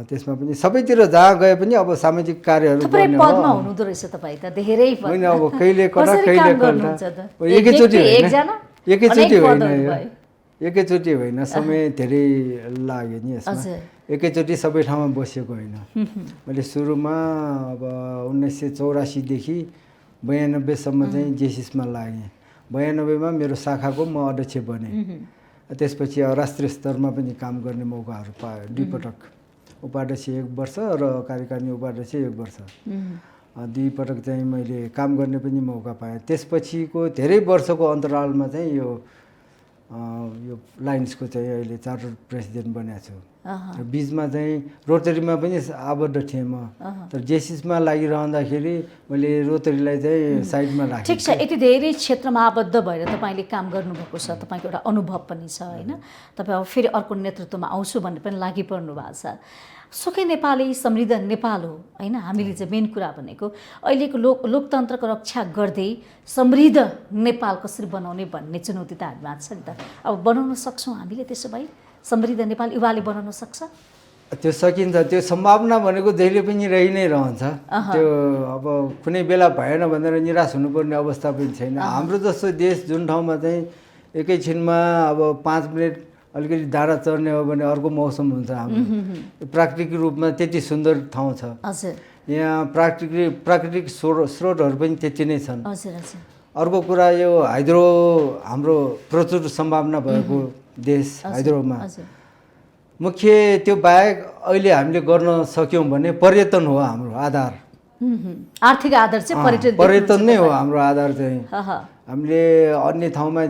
त्यसमा पनि सबैतिर जहाँ गए पनि अब सामाजिक कार्यहरू गर्ने हो। पदमा हुनुहुँदो रहेछ तपाईँ त, धेरै पद। होइन, अब कहिले कता कहिले कता, एकैचोटि होइन, समय धेरै लाग्यो नि यसमा। एकैचोटि सबै ठाउँमा बसेको होइन। मैले सुरुमा अब 1984 देखि 92 सम्म चाहिँ जेसिसमा लागेँ। 92 मा मेरो शाखाको म अध्यक्ष बने। त्यसपछि राष्ट्रिय स्तरमा पनि काम गर्ने मौकाहरू पाएँ 2 पटक। उपाध्यक्ष 1 वर्ष र कार्यकारिणी उपाध्यक्ष 1 वर्ष। 2 पटक चाहिँ मैले काम गर्ने पनि मौका पाएँ। त्यसपछिको धेरै वर्षको अन्तरालमा चाहिँ यो लायन्सको चाहिँ अहिले चार्टर प्रेसिडेन्ट बनेको छु। बिचमा चाहिँ रोटरीमा पनि आबद्ध थिएँ म, तर जेसिसमा लागिरहँदाखेरि मैले रोटरीलाई चाहिँ साइडमा राखेँ। ठिक छ, यति धेरै क्षेत्रमा आबद्ध भएर तपाईँले काम गर्नुभएको छ, तपाईँको एउटा अनुभव पनि छ होइन? तपाईँ अब फेरि अर्को नेतृत्वमा आउँछु भन्ने पनि लागिपर्नु भएको छ। सुखै नेपाली समृद्ध नेपाल हो होइन? हामीले चाहिँ मेन कुरा भनेको अहिलेको लोकतन्त्रको रक्षा गर्दै समृद्ध नेपाल कसरी बनाउने भन्ने चुनौती त हामीमा छ नि त। अब बनाउन सक्छौँ हामीले? त्यसो भए समृद्ध नेपाल युवाले बनाउन सक्छ? त्यो सकिन्छ। त्यो सम्भावना भनेको जहिले पनि रहि नै रहन्छ। त्यो अब कुनै बेला भएन भनेर निराश हुनुपर्ने अवस्था पनि छैन। हाम्रो जस्तो देश जुन ठाउँमा चाहिँ एकैछिनमा अब 5 मिनट अलिकति डाँडा चढ्ने हो भने अर्को मौसम हुन्छ। हाम्रो प्राकृतिक रूपमा त्यति सुन्दर ठाउँ छ। यहाँ प्राकृतिक स्रोतहरू पनि त्यति नै छन्। अर्को कुरा यो हाइड्रो हाम्रो प्रचुर सम्भावना भएको देश हाइड्रोमा। मुख्य त्यो बाहेक अहिले हामीले गर्न सक्यौँ भने पर्यटन हो हाम्रो आधार। आर्थिक आधार चाहिँ पर्यटन नै हो हाम्रो आधार चाहिँ। हामीले अन्य ठाउँमा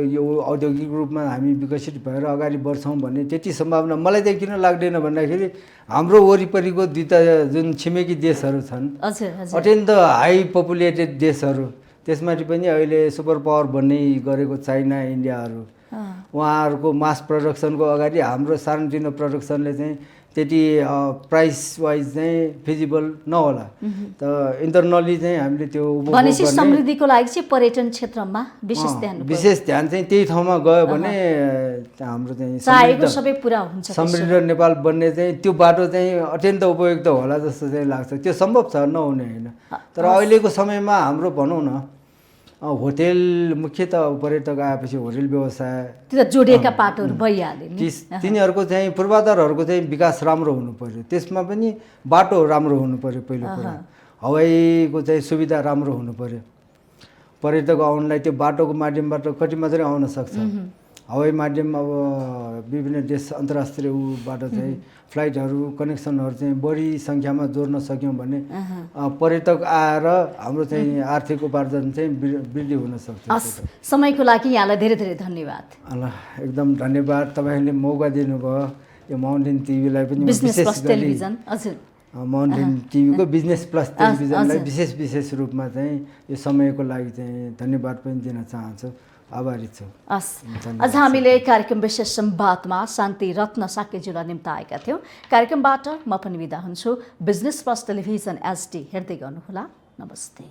यो औद्योगिक रूपमा हामी विकसित भएर अगाडि बढ्छौँ भन्ने त्यति सम्भावना मलाई चाहिँ किन लाग्दैन भन्दाखेरि हाम्रो वरिपरिको 2टा जुन छिमेकी देशहरू छन्, अत्यन्त हाई पपुलेटेड देशहरू, त्यसमाथि पनि अहिले सुपर पावर भन्ने गरेको चाइना, इन्डियाहरू, उहाँहरूको मास प्रोडक्सनको अगाडि हाम्रो सानोतिनो प्रोडक्सनले चाहिँ त्यति प्राइस वाइज चाहिँ फिजिबल नहोला। त इन्टरनली चाहिँ हामीले त्यो भनेपछि समृद्धिको लागि चाहिँ पर्यटन क्षेत्रमा विशेष ध्यान चाहिँ त्यही ठाउँमा गयो भने हाम्रो चाहिँ सबै पुरा हुन्छ। समृद्ध नेपाल बन्ने चाहिँ त्यो बाटो चाहिँ अत्यन्त उपयुक्त होला जस्तो चाहिँ लाग्छ। त्यो सम्भव छ, नहुने होइन। तर अहिलेको समयमा हाम्रो भनौँ न होटेल, मुख्यतः पर्यटक आएपछि होटेल व्यवसाय जोडिएका पाटोहरू भइहाल्यो। तिनीहरूको चाहिँ पूर्वाधारहरूको चाहिँ विकास राम्रो हुनु पर्यो। त्यसमा पनि बाटो राम्रो हुनु पर्यो पहिलो कुरा। हवाईको चाहिँ सुविधा राम्रो हुनु पर्यो। पर्यटक आउनलाई त्यो बाटोको माध्यमबाट कति मात्रै आउन सक्छ। हवाई माध्यम अब विभिन्न देश अन्तर्राष्ट्रिय उबाट चाहिँ फ्लाइटहरू कनेक्सनहरू चाहिँ बढी सङ्ख्यामा जोड्न सक्यौँ भने पर्यटक आएर हाम्रो चाहिँ आर्थिक उपार्जन चाहिँ वृद्धि हुन सक्छ। समयको लागि यहाँलाई धेरै धेरै धन्यवाद। एकदम धन्यवाद। तपाईँहरूले मौका दिनुभयो। यो माउन्टेन टिभीलाई पनि माउन्टेन टिभीको बिजनेस प्लस टेलिभिजनलाई विशेष रूपमा चाहिँ यो समयको लागि चाहिँ धन्यवाद पनि दिन चाहन्छु। आभारी छु। आज हामीले कार्यक्रम विशेष संवादमा शान्ति रत्न साकेज्यूलाई निम्ताएका थियौँ। कार्यक्रमबाट म पनि बिदा हुन्छु। बिजनेस प्लस टेलिभिजन HD हेर्दै गर्नुहोला। नमस्ते।